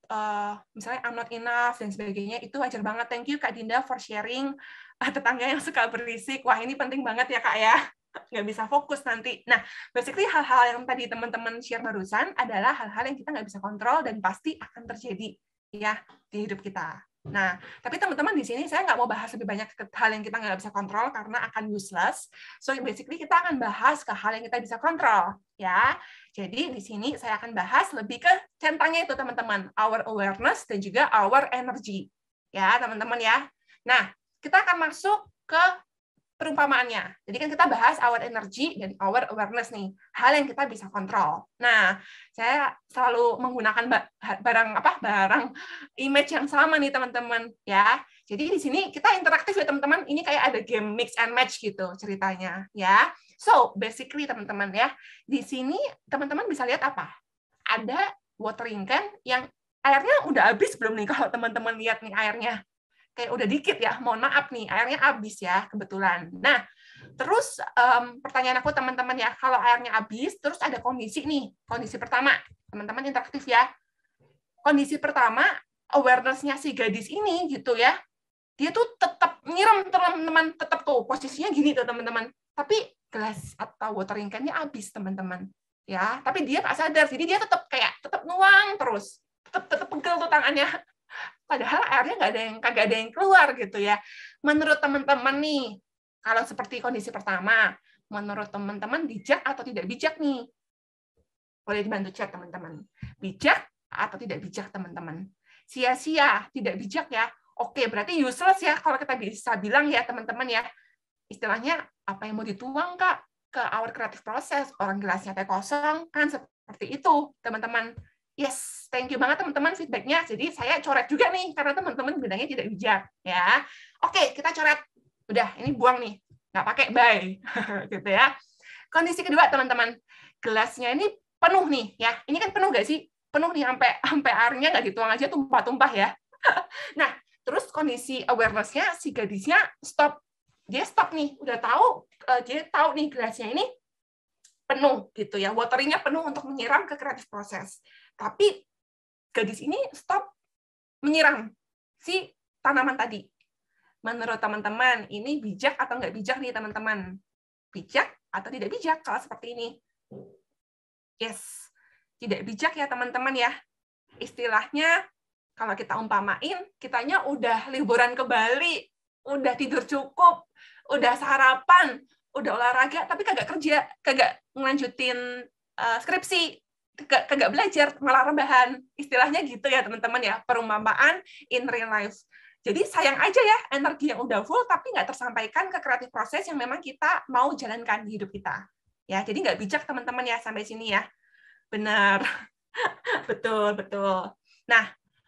misalnya I'm not enough dan sebagainya, itu wajar banget. Thank you Kak Dinda for sharing. Tetangga yang suka berisik, wah ini penting banget ya Kak ya. Nggak bisa fokus nanti. Nah, basically hal-hal yang tadi teman-teman share barusan adalah hal-hal yang kita nggak bisa kontrol dan pasti akan terjadi ya di hidup kita. Nah, tapi teman-teman di sini saya nggak mau bahas lebih banyak ke hal yang kita nggak bisa kontrol karena akan useless. So basically kita akan bahas ke hal yang kita bisa kontrol ya. Jadi di sini saya akan bahas lebih ke centangnya itu teman-teman, our awareness dan juga our energy. Ya, teman-teman ya. Nah, kita akan masuk ke perumpamaannya. Jadi kan kita bahas our energy dan our awareness nih, hal yang kita bisa kontrol. Nah, saya selalu menggunakan barang image yang sama nih teman-teman ya. Jadi di sini kita interaktif ya teman-teman. Ini kayak ada game mix and match gitu ceritanya ya. So, basically teman-teman ya, di sini teman-teman bisa lihat apa? Ada watering can yang airnya udah habis belum nih kalau teman-teman lihat nih airnya? Kayak udah dikit ya, mohon maaf nih, airnya habis ya, kebetulan. Nah, terus pertanyaan aku teman-teman ya, kalau airnya habis, terus ada kondisi nih, kondisi pertama, teman-teman interaktif ya. Kondisi pertama, awareness-nya si gadis ini gitu ya, dia tuh tetap nyiram teman-teman, tetap tuh posisinya gini tuh teman-teman, tapi gelas atau watering can-nya habis teman-teman. Ya, tapi dia nggak sadar, jadi dia tetap nuang terus, tetap pegel tuh tangannya. Padahal airnya kagak ada yang keluar gitu ya. Menurut teman-teman nih, kalau seperti kondisi pertama, menurut teman-teman bijak atau tidak bijak nih? Boleh dibantu chat teman-teman. Bijak atau tidak bijak teman-teman? Sia-sia, tidak bijak ya. Oke, berarti useless ya kalau kita bisa bilang ya teman-teman ya. Istilahnya apa yang mau dituang Kak ke our creative process? Orang gelasnya teh kosong kan seperti itu teman-teman. Yes, thank you banget teman-teman feedback-nya. Jadi saya coret juga nih, karena teman-teman bilangnya tidak bijak. Ya, oke, kita coret. Udah, ini buang nih. Nggak pakai, bye. Gitu ya. Kondisi kedua, teman-teman. Gelasnya ini penuh nih. Ya, ini kan penuh nggak sih? Penuh nih, sampai airnya nggak dituang aja, tumpah-tumpah ya. Nah, terus kondisi awareness-nya, si gadisnya stop. Dia stop nih. Udah tahu, dia tahu nih gelasnya ini penuh gitu ya, wateringnya penuh untuk menyiram ke creative process. Tapi gadis ini stop menyiram si tanaman tadi. Menurut teman-teman, ini bijak atau nggak bijak nih teman-teman? Bijak atau tidak bijak kalau seperti ini? Yes, tidak bijak ya teman-teman ya. Istilahnya, kalau kita umpamain, kitanya udah liburan ke Bali, udah tidur cukup, udah sarapan, udah olahraga, tapi kagak kerja, kagak ngelanjutin skripsi, kagak belajar, malah rebahan. Istilahnya gitu ya teman-teman ya, perumpamaan in real life. Jadi sayang aja ya, energi yang udah full, tapi nggak tersampaikan ke kreatif proses yang memang kita mau jalankan di hidup kita. Ya, jadi nggak bijak teman-teman ya, sampai sini ya. Benar. Betul, betul. Nah,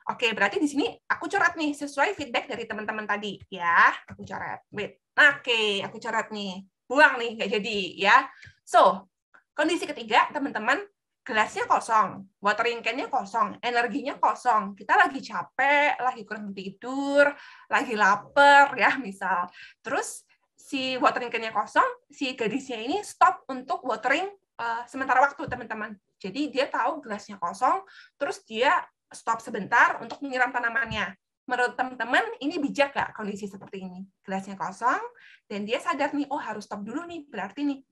oke, berarti di sini aku coret nih, sesuai feedback dari teman-teman tadi. Ya, aku coret. Wait. Oke, aku coret nih. Buang nih, nggak jadi ya. So, kondisi ketiga, teman-teman, gelasnya kosong, watering can-nya kosong, energinya kosong. Kita lagi capek, lagi kurang tidur, lagi lapar, ya misal. Terus, si watering can-nya kosong, si gadisnya ini stop untuk watering sementara waktu, teman-teman. Jadi, dia tahu gelasnya kosong, terus dia stop sebentar untuk menyiram tanamannya. Menurut teman-teman, ini bijak nggak kondisi seperti ini? Gelasnya kosong, dan dia sadar nih, oh harus stop dulu nih, berarti nih,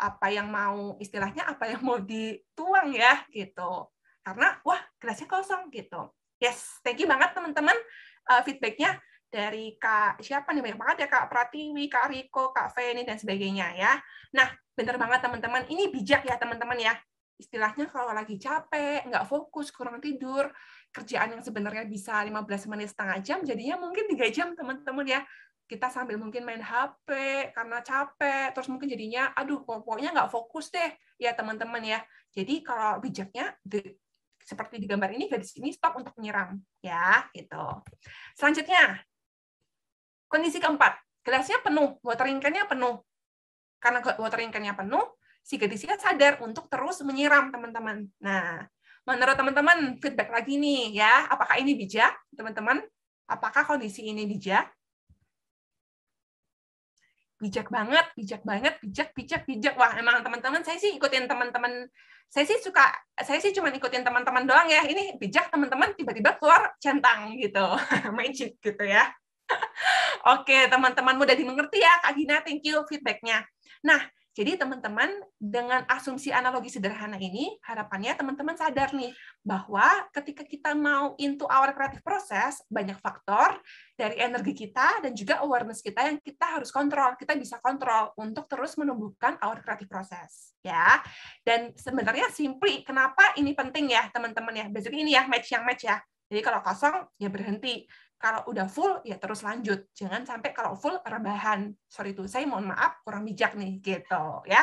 apa yang mau istilahnya apa yang mau dituang ya gitu. Karena wah gelasnya kosong gitu. Yes, thank you banget teman-teman feedbacknya dari Kak siapa nih, banyak banget ya, Kak Pratiwi, Kak Riko, Kak Feni dan sebagainya ya. Nah, bener banget teman-teman, ini bijak ya teman-teman ya. Istilahnya kalau lagi capek, nggak fokus, kurang tidur, kerjaan yang sebenarnya bisa 15 menit setengah jam, jadinya mungkin 3 jam teman-teman ya. Kita sambil mungkin main HP karena capek, terus mungkin jadinya, aduh pokoknya nggak fokus deh ya teman-teman ya. Jadi kalau bijaknya seperti di gambar ini, garis ini stop untuk menyiram ya gitu. Selanjutnya, kondisi keempat, gelasnya penuh, watering can-nya penuh. Karena watering can-nya penuh, si gadisnya sadar untuk terus menyiram teman-teman. Nah, menurut teman-teman feedback lagi nih ya, apakah ini bijak teman-teman? Apakah kondisi ini bijak? Bijak banget, bijak banget, bijak. Wah, emang teman-teman saya sih ikutin teman-teman. Saya sih cuma ikutin teman-teman doang ya. Ini bijak teman-teman, tiba-tiba keluar centang gitu. Magic gitu ya. Oke, teman-teman mudah dimengerti ya, Kak Gina, thank you feedback-nya. Nah, jadi teman-teman dengan asumsi analogi sederhana ini, harapannya teman-teman sadar nih, bahwa ketika kita mau into our creative process, banyak faktor dari energi kita dan juga awareness kita yang kita harus kontrol. Kita bisa kontrol untuk terus menumbuhkan our creative process. Ya. Dan sebenarnya simply, kenapa ini penting ya, teman-teman ya? Basically ini ya, match ya. Jadi kalau kosong, ya berhenti. Kalau udah full, ya terus lanjut. Jangan sampai kalau full, rebahan. Sorry tuh, saya mohon maaf, kurang bijak nih, gitu ya.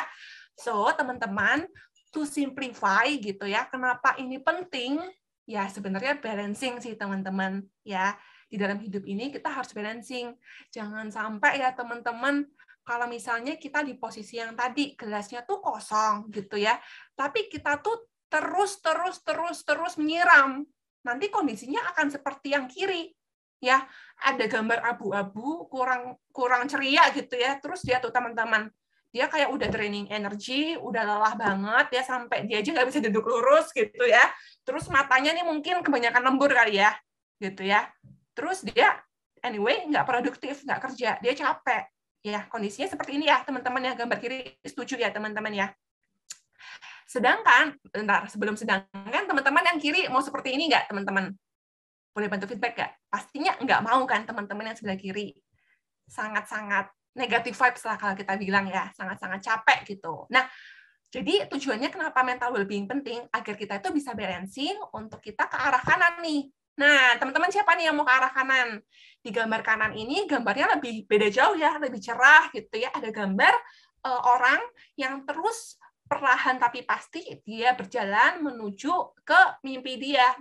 So, teman-teman, to simplify gitu ya, kenapa ini penting? Ya, sebenarnya balancing sih, teman-teman. Ya, di dalam hidup ini kita harus balancing. Jangan sampai ya, teman-teman, kalau misalnya kita di posisi yang tadi, gelasnya tuh kosong gitu ya, tapi kita tuh terus menyiram. Nanti kondisinya akan seperti yang kiri. Ya, ada gambar abu-abu kurang ceria gitu ya, terus dia tuh teman-teman, dia kayak udah draining energi, udah lelah banget ya, sampai dia aja nggak bisa duduk lurus gitu ya, terus matanya nih mungkin kebanyakan lembur kali ya gitu ya, terus dia anyway nggak produktif, nggak kerja, dia capek ya. Kondisinya seperti ini ya teman-teman ya, gambar kiri, setuju ya teman-teman ya. Sedangkan teman-teman yang kiri mau seperti ini nggak teman-teman? Boleh bantu feedback nggak? Pastinya nggak mau kan teman-teman yang sebelah kiri. Sangat-sangat negatif vibes lah kalau kita bilang ya, sangat-sangat capek gitu. Nah, jadi tujuannya kenapa mental well-being penting? Agar kita itu bisa balancing untuk kita ke arah kanan nih. Nah, teman-teman siapa nih yang mau ke arah kanan? Di gambar kanan ini gambarnya lebih beda jauh ya, lebih cerah gitu ya. Ada gambar orang yang terus perlahan tapi pasti dia berjalan menuju ke mimpi dia,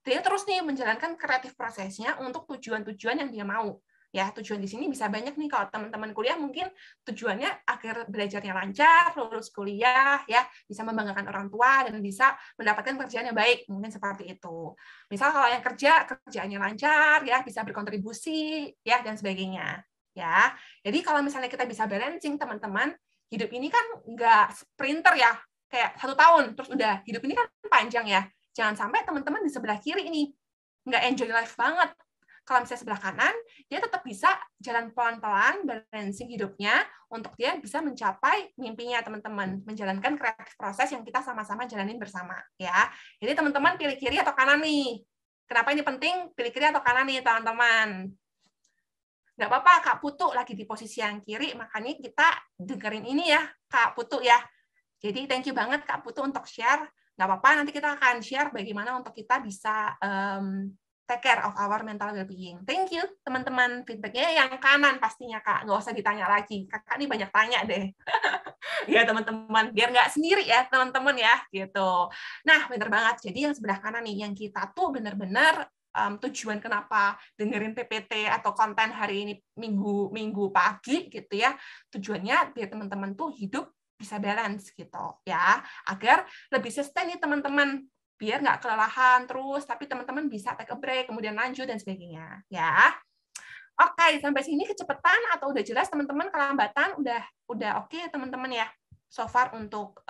dia terus nih menjalankan kreatif prosesnya untuk tujuan-tujuan yang dia mau. Ya, tujuan di sini bisa banyak nih. Kalau teman-teman kuliah mungkin tujuannya agar belajarnya lancar, lulus kuliah, ya, bisa membanggakan orang tua dan bisa mendapatkan pekerjaan yang baik, mungkin seperti itu. Misal kalau yang kerjaannya lancar, ya, bisa berkontribusi, ya, dan sebagainya. Ya, jadi kalau misalnya kita bisa balancing, teman-teman, hidup ini kan nggak sprinter ya, kayak 1 tahun, terus udah. Hidup ini kan panjang ya. Jangan sampai teman-teman di sebelah kiri ini nggak enjoy life banget. Kalau misalnya sebelah kanan, dia tetap bisa jalan pelan-pelan, balancing hidupnya, untuk dia bisa mencapai mimpinya, teman-teman. Menjalankan kreatif proses yang kita sama-sama jalanin bersama. Ya. Jadi teman-teman pilih kiri atau kanan nih. Kenapa ini penting? Pilih kiri atau kanan nih, teman-teman. Nggak apa-apa, Kak Putu lagi di posisi yang kiri, makanya kita dengerin ini ya, Kak Putu ya. Jadi thank you banget Kak Putu untuk share. Nggak apa-apa, nanti kita akan share bagaimana untuk kita bisa take care of our mental well-being. Thank you, teman-teman. Feedback-nya yang kanan pastinya, Kak. Nggak usah ditanya lagi. Kakak ini banyak tanya deh. Ya, teman-teman. Biar nggak sendiri ya, teman-teman ya. Gitu. Nah, bener banget. Jadi yang sebelah kanan nih, yang kita tuh bener-bener tujuan kenapa dengerin PPT atau konten hari ini minggu pagi gitu ya, tujuannya biar teman-teman tuh hidup bisa balance gitu ya, agar lebih sustain nih teman-teman, biar nggak kelelahan terus, tapi teman-teman bisa take a break kemudian lanjut dan sebagainya ya. Oke, sampai sini kecepatan atau udah jelas teman-teman? Kelambatan udah oke teman-teman ya, so far untuk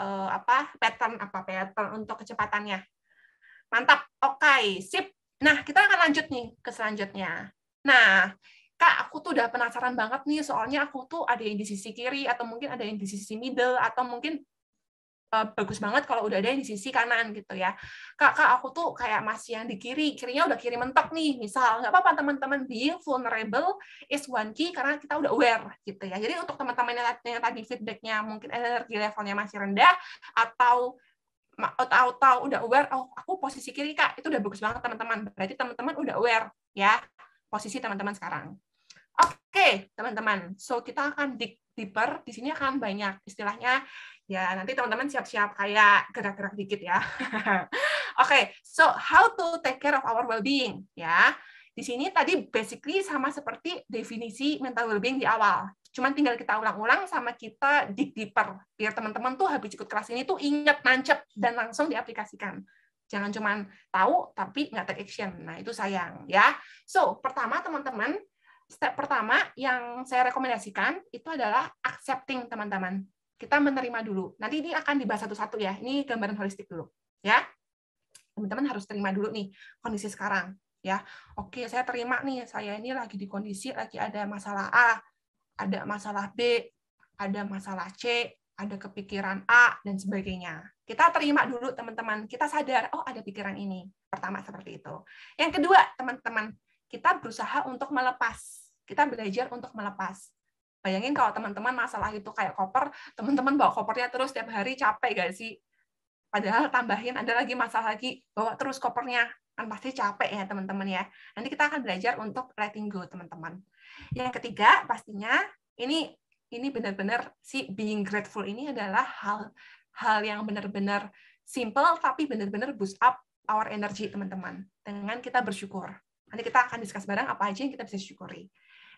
pattern untuk kecepatannya. Mantap. Oke, sip. Nah, kita akan lanjut nih ke selanjutnya. Nah, Kak, aku tuh udah penasaran banget nih, soalnya aku tuh ada yang di sisi kiri, atau mungkin ada yang di sisi middle, atau mungkin bagus banget kalau udah ada yang di sisi kanan gitu ya. Kak, aku tuh kayak masih yang di kiri, kirinya udah kiri mentok nih, misal. Nggak apa-apa teman-teman, being vulnerable is one key karena kita udah aware gitu ya. Jadi untuk teman-teman yang tadi feedback-nya mungkin energi levelnya masih rendah, atau tahu udah aware, oh aku posisi kiri Kak, itu udah bagus banget teman-teman. Berarti teman-teman udah aware ya posisi teman-teman sekarang. Oke, teman-teman. So kita akan dig deeper. Di sini akan banyak istilahnya. Ya, nanti teman-teman siap-siap kayak gerak-gerak dikit ya. Oke, so how to take care of our well-being ya. Di sini tadi basically sama seperti definisi mental well-being di awal. Cuman tinggal kita ulang-ulang sama kita dig deeper. Biar teman-teman tuh habis ikut kelas ini tuh ingat, nancep, dan langsung diaplikasikan. Jangan cuman tahu tapi nggak take action. Nah, itu sayang ya. So, pertama teman-teman, step pertama yang saya rekomendasikan itu adalah accepting, teman-teman. Kita menerima dulu. Nanti ini akan dibahas satu-satu ya. Ini gambaran holistik dulu, ya. Teman-teman harus terima dulu nih kondisi sekarang, ya. Oke, saya terima nih, saya ini lagi di kondisi lagi ada masalah A, ada masalah B, ada masalah C, ada kepikiran A dan sebagainya. Kita terima dulu, teman-teman. Kita sadar, oh ada pikiran ini. Pertama seperti itu. Yang kedua, teman-teman, kita berusaha untuk melepas. Kita belajar untuk melepas. Bayangin kalau teman-teman masalah itu kayak koper, teman-teman bawa kopernya terus tiap hari, capek gak sih? Padahal tambahin ada lagi masalah lagi, bawa terus kopernya. Kan pasti capek ya, teman-teman ya. Nanti kita akan belajar untuk letting go, teman-teman. Yang ketiga, pastinya ini benar-benar si being grateful ini adalah hal yang benar-benar simple, tapi benar-benar boost up our energy, teman-teman. Dengan kita bersyukur. Nanti kita akan discuss bareng apa aja yang kita bisa syukuri.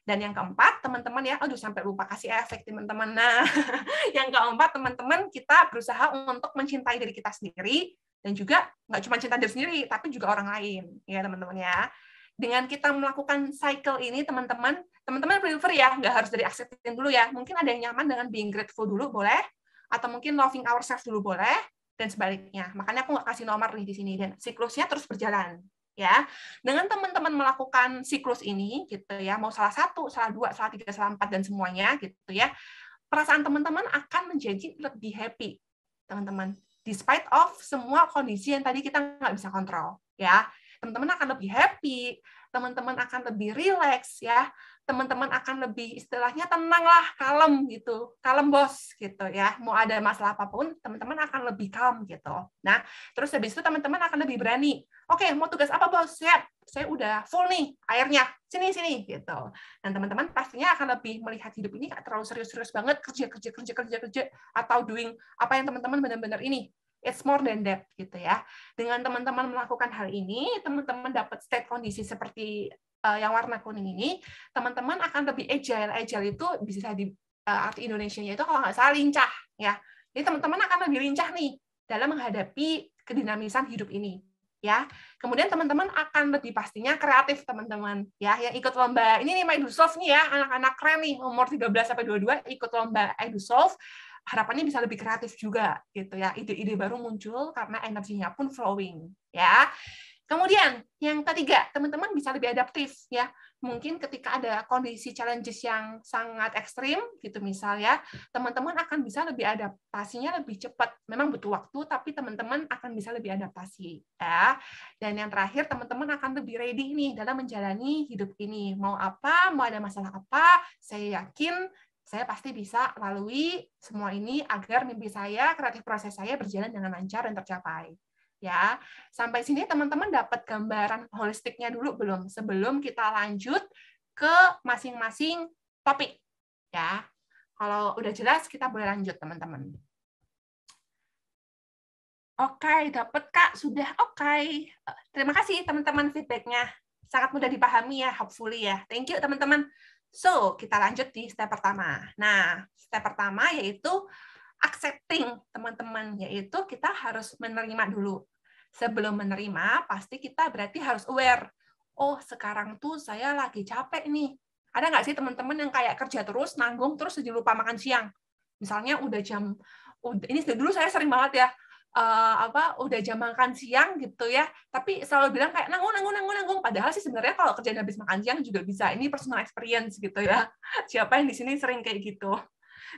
Dan yang keempat, teman-teman ya, aduh sampai lupa kasih efek teman-teman. Nah, yang keempat, teman-teman, kita berusaha untuk mencintai diri kita sendiri, dan juga nggak cuma cinta diri sendiri, tapi juga orang lain, ya teman-teman ya. Dengan kita melakukan cycle ini, teman-teman prefer ya, nggak harus dari accepting dulu ya. Mungkin ada yang nyaman dengan being grateful dulu, boleh. Atau mungkin loving ourselves dulu, boleh. Dan sebaliknya. Makanya aku nggak kasih nomor nih di sini. Dan siklusnya terus berjalan. Ya, dengan teman-teman melakukan siklus ini gitu ya, mau salah 1, salah 2, salah 3, salah 4 dan semuanya gitu ya, perasaan teman-teman akan menjadi lebih happy, teman-teman. Despite of semua kondisi yang tadi kita nggak bisa kontrol, ya. Teman-teman akan lebih happy, teman-teman akan lebih relax ya, teman-teman akan lebih istilahnya tenang lah, kalem gitu, kalem bos gitu ya. Mau ada masalah apapun, teman-teman akan lebih calm gitu. Nah, terus habis itu teman-teman akan lebih berani. Oke, mau tugas apa bos? Siap, saya udah full nih airnya, sini gitu. Dan teman-teman pastinya akan lebih melihat hidup ini nggak terlalu serius-serius banget, kerja, atau doing apa yang teman-teman benar-benar ini. It's more than that gitu ya. Dengan teman-teman melakukan hal ini, teman-teman dapat state kondisi seperti yang warna kuning ini, teman-teman akan lebih agile. Agile itu bisa di arti Indonesianya itu kalau nggak salah lincah ya. Jadi teman-teman akan lebih lincah nih dalam menghadapi kedinamisan hidup ini. Ya, kemudian teman-teman akan lebih pastinya kreatif, teman-teman ya, yang ikut lomba ini nih EduSolve nih ya, anak-anak keren nih umur 13 sampai 22 ikut lomba EduSolve, harapannya bisa lebih kreatif juga gitu ya, ide-ide baru muncul karena energinya pun flowing ya. Kemudian yang ketiga, teman-teman bisa lebih adaptif ya. Mungkin ketika ada kondisi challenges yang sangat ekstrim gitu misal ya, teman-teman akan bisa lebih adaptasinya lebih cepat. Memang butuh waktu, tapi teman-teman akan bisa lebih adaptasi ya. Dan yang terakhir, teman-teman akan lebih ready nih dalam menjalani hidup ini. Mau apa, mau ada masalah apa, saya yakin saya pasti bisa lalui semua ini agar mimpi saya, kreatif proses saya berjalan dengan lancar dan tercapai. Ya, sampai sini teman-teman dapat gambaran holistiknya dulu belum? Sebelum kita lanjut ke masing-masing topik. Ya, kalau udah jelas kita boleh lanjut teman-teman. Oke, dapat Kak, sudah oke. Terima kasih teman-teman feedbacknya. Sangat mudah dipahami ya, hopefully ya. Thank you teman-teman. So, kita lanjut di step pertama. Nah, step pertama yaitu accepting, teman-teman, yaitu kita harus menerima dulu. Sebelum menerima, pasti kita berarti harus aware. Oh, sekarang tuh saya lagi capek nih. Ada nggak sih teman-teman yang kayak kerja terus, nanggung, terus jadi lupa makan siang? Misalnya udah ini dulu saya sering banget ya, udah jam makan siang gitu ya, tapi selalu bilang kayak nanggung. Padahal sih sebenarnya kalau kerjaan habis makan siang juga bisa. Ini personal experience gitu ya. Siapa yang di sini sering kayak gitu.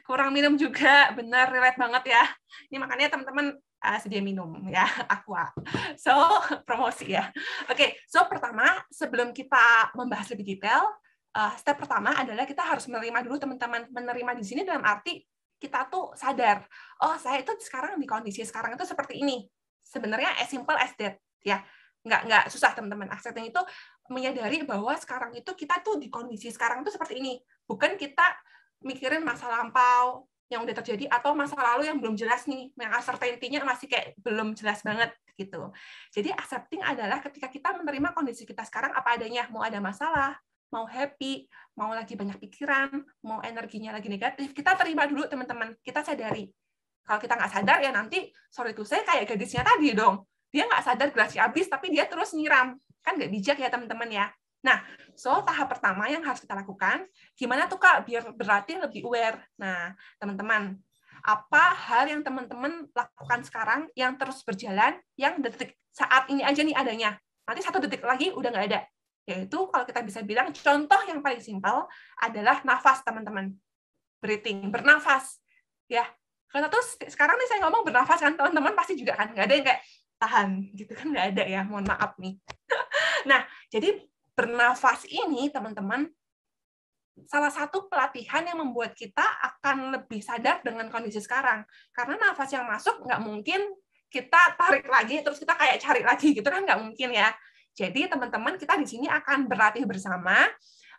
Kurang minum juga, benar, relate banget ya. Ini makanya teman-teman sedia minum ya, Aqua. So, promosi ya. Oke, so pertama, sebelum kita membahas lebih detail, step pertama adalah kita harus menerima dulu teman-teman. Menerima di sini dalam arti kita tuh sadar, oh saya itu sekarang di kondisi sekarang itu seperti ini. Sebenarnya as simple as that, ya. Nggak susah teman-teman. Accepting itu menyadari bahwa sekarang itu kita tuh di kondisi sekarang itu seperti ini. Bukan kita mikirin masa lampau yang udah terjadi atau masa lalu yang belum jelas nih, yang uncertainty-nya masih kayak belum jelas banget gitu. Jadi accepting adalah ketika kita menerima kondisi kita sekarang apa adanya, mau ada masalah, mau happy, mau lagi banyak pikiran, mau energinya lagi negatif, kita terima dulu teman-teman, kita sadari. Kalau kita nggak sadar ya nanti, sorry tuh saya kayak gadisnya tadi dong, dia nggak sadar gelasnya habis tapi dia terus nyiram, kan nggak bijak ya teman-teman ya. Nah, so tahap pertama yang harus kita lakukan, gimana tuh Kak biar berarti lebih aware. Nah, teman-teman, apa hal yang teman-teman lakukan sekarang yang terus berjalan, yang detik saat ini aja nih adanya. Nanti 1 detik lagi udah nggak ada. Yaitu kalau kita bisa bilang, contoh yang paling simpel adalah nafas, teman-teman. Breathing, bernafas. Ya, karena tuh sekarang nih saya ngomong bernafas kan, teman-teman pasti juga kan, nggak ada yang kayak tahan, gitu kan nggak ada ya, mohon maaf nih. Nah, jadi bernafas ini, teman-teman, salah satu pelatihan yang membuat kita akan lebih sadar dengan kondisi sekarang. Karena nafas yang masuk nggak mungkin kita tarik lagi, terus kita kayak cari lagi, gitu kan nggak mungkin ya. Jadi teman-teman kita di sini akan berlatih bersama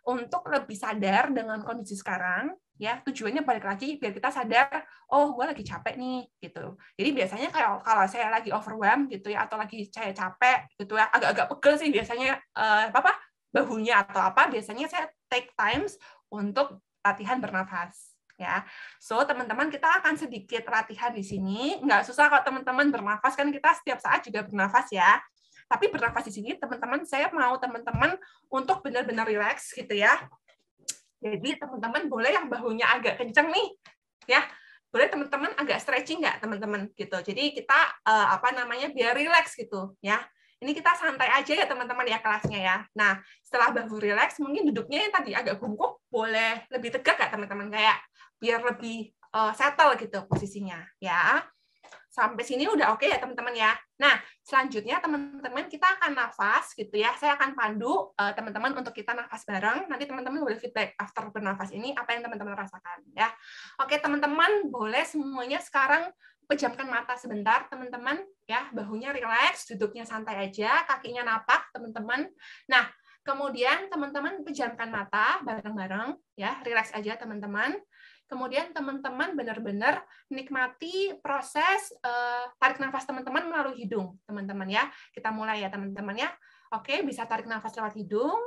untuk lebih sadar dengan kondisi sekarang, ya tujuannya balik lagi biar kita sadar, oh gue lagi capek nih gitu. Jadi biasanya kalau saya lagi overwhelmed gitu ya atau lagi saya capek gitu ya, agak-agak pegel sih biasanya bahunya atau apa, biasanya saya take times untuk latihan bernafas. Ya, so teman-teman kita akan sedikit latihan di sini. Nggak susah kalau teman-teman bernafas kan kita setiap saat juga bernafas ya. Tapi bernafas di sini, teman-teman, saya mau teman-teman untuk benar-benar rileks gitu ya. Jadi teman-teman boleh yang bahunya agak kenceng nih, ya. Boleh teman-teman agak stretching nggak, teman-teman gitu. Jadi kita biar rileks gitu, ya. Ini kita santai aja ya teman-teman ya kelasnya ya. Nah, setelah bahu rileks, mungkin duduknya yang tadi agak bungkuk, boleh lebih tegak nggak teman-teman, kayak biar lebih settle gitu posisinya, ya. Sampai sini udah oke ya teman-teman ya. Nah, selanjutnya teman-teman kita akan nafas gitu ya. Saya akan pandu teman-teman untuk kita nafas bareng. Nanti teman-teman boleh feedback after bernafas ini apa yang teman-teman rasakan ya. Oke, teman-teman boleh semuanya sekarang pejamkan mata sebentar teman-teman ya. Bahunya rileks, duduknya santai aja, kakinya napak teman-teman. Nah, kemudian teman-teman pejamkan mata bareng-bareng ya. Rileks aja teman-teman. Kemudian teman-teman benar-benar nikmati proses tarik nafas teman-teman melalui hidung, teman-teman ya. Kita mulai ya teman-teman ya. Oke, bisa tarik nafas lewat hidung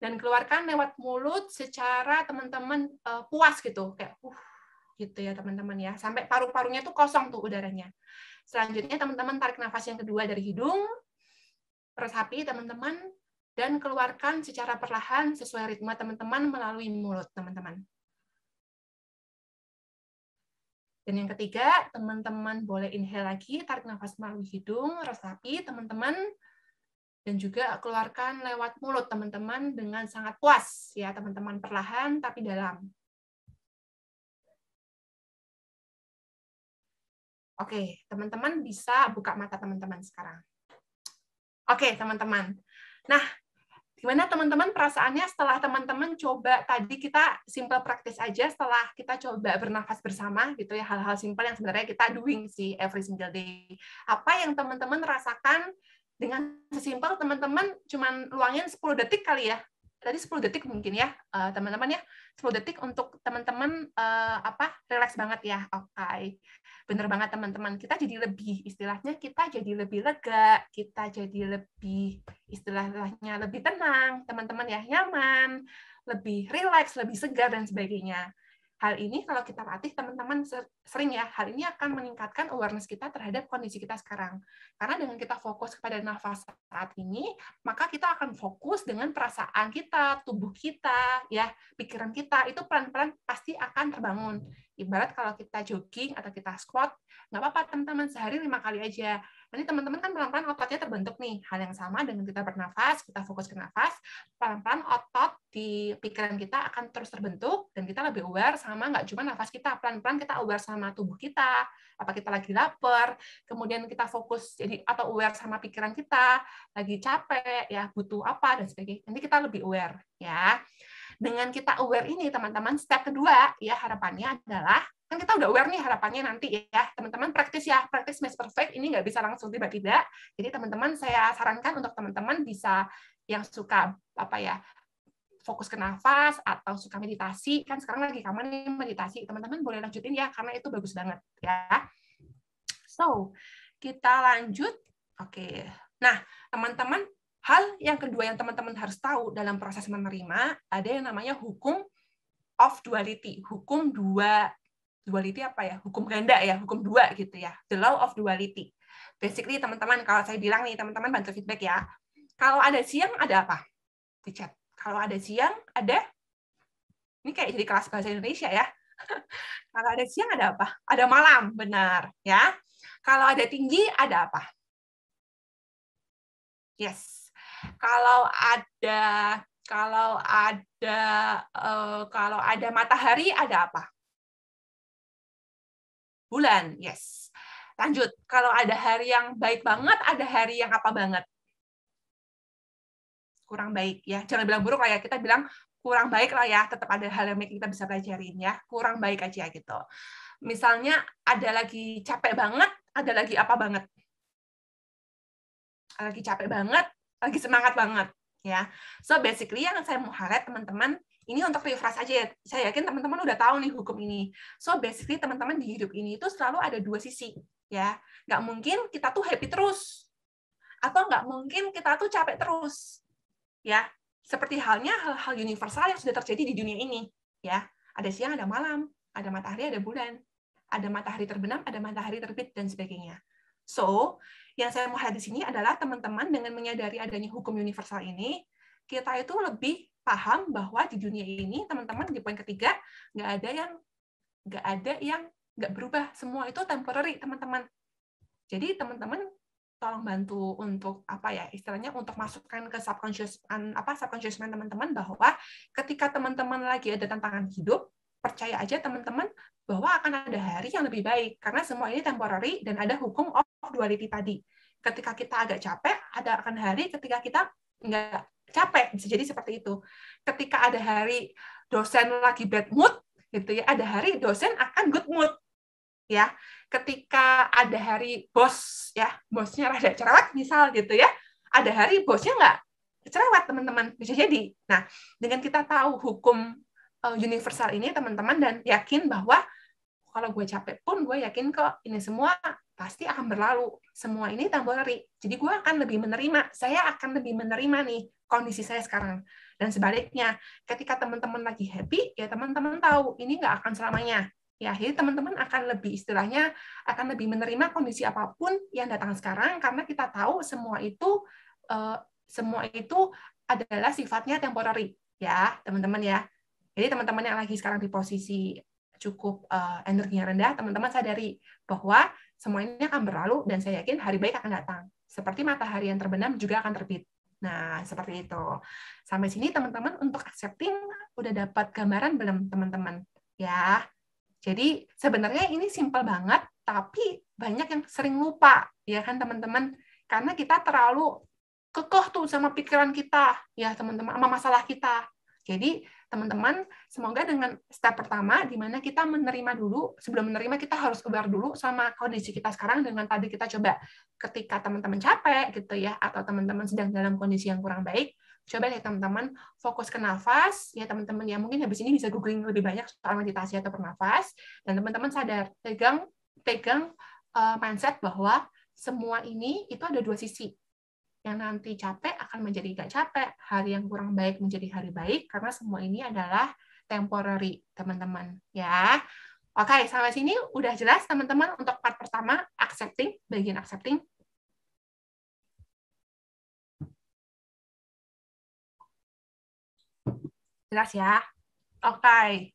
dan keluarkan lewat mulut secara teman-teman puas gitu, kayak gitu ya teman-teman ya. Sampai paru-parunya tuh kosong tuh udaranya. Selanjutnya teman-teman tarik nafas yang kedua dari hidung, resapi teman-teman, dan keluarkan secara perlahan sesuai ritme teman-teman melalui mulut teman-teman. Dan yang ketiga, teman-teman boleh inhale lagi, tarik nafas melalui hidung, resapi teman-teman, dan juga keluarkan lewat mulut teman-teman dengan sangat puas, ya teman-teman, perlahan tapi dalam. Oke, teman-teman bisa buka mata teman-teman sekarang. Oke, teman-teman. Nah, gimana teman-teman perasaannya setelah teman-teman coba tadi kita simple practice aja setelah kita coba bernafas bersama gitu ya, hal-hal simple yang sebenarnya kita doing sih every single day. Apa yang teman-teman rasakan dengan sesimpel teman-teman cuman luangin 10 detik kali ya. Tadi 10 detik mungkin ya, teman-teman ya. 10 detik untuk teman-teman relax banget ya. Oke. Bener banget teman-teman. Kita jadi lebih istilahnya kita jadi lebih lega, kita jadi lebih istilahnya lebih tenang, teman-teman ya, nyaman, lebih relax, lebih segar dan sebagainya. Hal ini kalau kita latih, teman-teman sering ya, hal ini akan meningkatkan awareness kita terhadap kondisi kita sekarang. Karena dengan kita fokus kepada nafas saat ini, maka kita akan fokus dengan perasaan kita, tubuh kita, ya, pikiran kita, itu pelan-pelan pasti akan terbangun. Ibarat kalau kita jogging atau kita squat, nggak apa-apa teman-teman, sehari 5 kali aja. Nanti teman-teman kan pelan-pelan ototnya terbentuk nih. Hal yang sama dengan kita bernafas, kita fokus ke nafas, pelan-pelan otot di pikiran kita akan terus terbentuk, dan kita lebih aware sama nggak cuma nafas kita, pelan-pelan kita aware sama tubuh kita, apa kita lagi lapar, kemudian kita fokus jadi atau aware sama pikiran kita, lagi capek, ya butuh apa, dan sebagainya. Nanti kita lebih aware. Ya. Dengan kita aware ini, teman-teman, step kedua, ya harapannya adalah, kan kita udah aware nih harapannya nanti ya, teman-teman praktis ya, praktis makes perfect, ini nggak bisa langsung tiba-tiba, jadi teman-teman saya sarankan untuk teman-teman bisa yang suka apa ya, fokus ke nafas atau suka meditasi, kan sekarang lagi kamu nih meditasi, teman-teman boleh lanjutin ya, karena itu bagus banget ya. So, kita lanjut. Oke. Nah, teman-teman, hal yang kedua yang teman-teman harus tahu dalam proses menerima, ada yang namanya hukum of duality. Hukum duality apa ya? Hukum ganda ya, hukum dua gitu ya. The law of duality. Basically, teman-teman, kalau saya bilang nih, teman-teman bantu feedback ya. Kalau ada siang, ada apa? Di chat. Kalau ada siang, ada, ini kayak jadi kelas bahasa Indonesia ya. Kalau ada siang, ada apa? Ada malam, benar ya. Kalau ada tinggi, ada apa? Yes. Kalau ada matahari, ada apa? Bulan. Yes. Lanjut. Kalau ada hari yang baik banget, ada hari yang apa banget? Kurang baik ya. Jangan bilang buruk lah ya. Kita bilang kurang baik lah ya. Tetap ada hal yang kita bisa pelajarin ya. Kurang baik aja gitu. Misalnya ada lagi capek banget, ada lagi apa banget? Lagi capek banget, lagi semangat banget ya. So basically yang saya mau highlight teman-teman, ini untuk refresh aja ya. Saya yakin teman-teman udah tahu nih hukum ini. So basically teman-teman di hidup ini itu selalu ada dua sisi ya. Nggak mungkin kita tuh happy terus, atau nggak mungkin kita tuh capek terus ya. Seperti halnya hal-hal universal yang sudah terjadi di dunia ini ya. Ada siang, ada malam, ada matahari, ada bulan, ada matahari terbenam, ada matahari terbit, dan sebagainya. So, yang saya mau highlight di sini adalah teman-teman dengan menyadari adanya hukum universal ini, kita itu lebih paham bahwa di dunia ini, teman-teman, di poin ketiga, nggak ada yang nggak berubah. Semua itu temporary, teman-teman. Jadi, teman-teman tolong bantu untuk apa ya istilahnya untuk masukkan ke subconscious mind teman-teman bahwa ketika teman-teman lagi ada tantangan hidup, percaya aja teman-teman bahwa akan ada hari yang lebih baik karena semua ini temporary dan ada hukum of duality tadi. Ketika kita agak capek, ada akan hari ketika kita nggak capek, bisa jadi seperti itu. Ketika ada hari dosen lagi bad mood, gitu ya, ada hari dosen akan good mood. Ya, ketika ada hari bos ya bosnya rada cerewet misal gitu ya, ada hari bosnya nggak cerewet teman-teman, bisa jadi. Nah, dengan kita tahu hukum universal ini teman-teman dan yakin bahwa kalau gue capek pun gue yakin kok ini semua pasti akan berlalu, semua ini temporary, jadi gue akan lebih menerima, saya akan lebih menerima nih kondisi saya sekarang. Dan sebaliknya, ketika teman-teman lagi happy ya teman-teman tahu ini nggak akan selamanya. Ya, jadi teman-teman akan lebih istilahnya akan lebih menerima kondisi apapun yang datang sekarang karena kita tahu semua itu adalah sifatnya temporary ya, teman-teman ya. Jadi teman-teman yang lagi sekarang di posisi cukup energinya rendah, teman-teman sadari bahwa semua ini akan berlalu dan saya yakin hari baik akan datang. Seperti matahari yang terbenam juga akan terbit. Nah, seperti itu. Sampai sini teman-teman untuk accepting udah dapat gambaran belum teman-teman? Ya. Jadi sebenarnya ini simpel banget, tapi banyak yang sering lupa, ya kan teman-teman? Karena kita terlalu kekeh tuh sama pikiran kita, ya teman-teman, sama masalah kita. Jadi teman-teman, semoga dengan step pertama, di mana kita menerima dulu, sebelum menerima kita harus aware dulu sama kondisi kita sekarang, dengan tadi kita coba ketika teman-teman capek, gitu ya, atau teman-teman sedang dalam kondisi yang kurang baik, coba deh teman-teman fokus ke nafas ya teman-teman ya, mungkin habis ini bisa googling lebih banyak soal meditasi atau bernafas, dan teman-teman sadar pegang mindset bahwa semua ini itu ada dua sisi, yang nanti capek akan menjadi gak capek, hari yang kurang baik menjadi hari baik, karena semua ini adalah temporary, teman-teman. Ya. Oke, sampai sini udah jelas, teman-teman, untuk part pertama, accepting, bagian accepting. Jelas ya? Oke.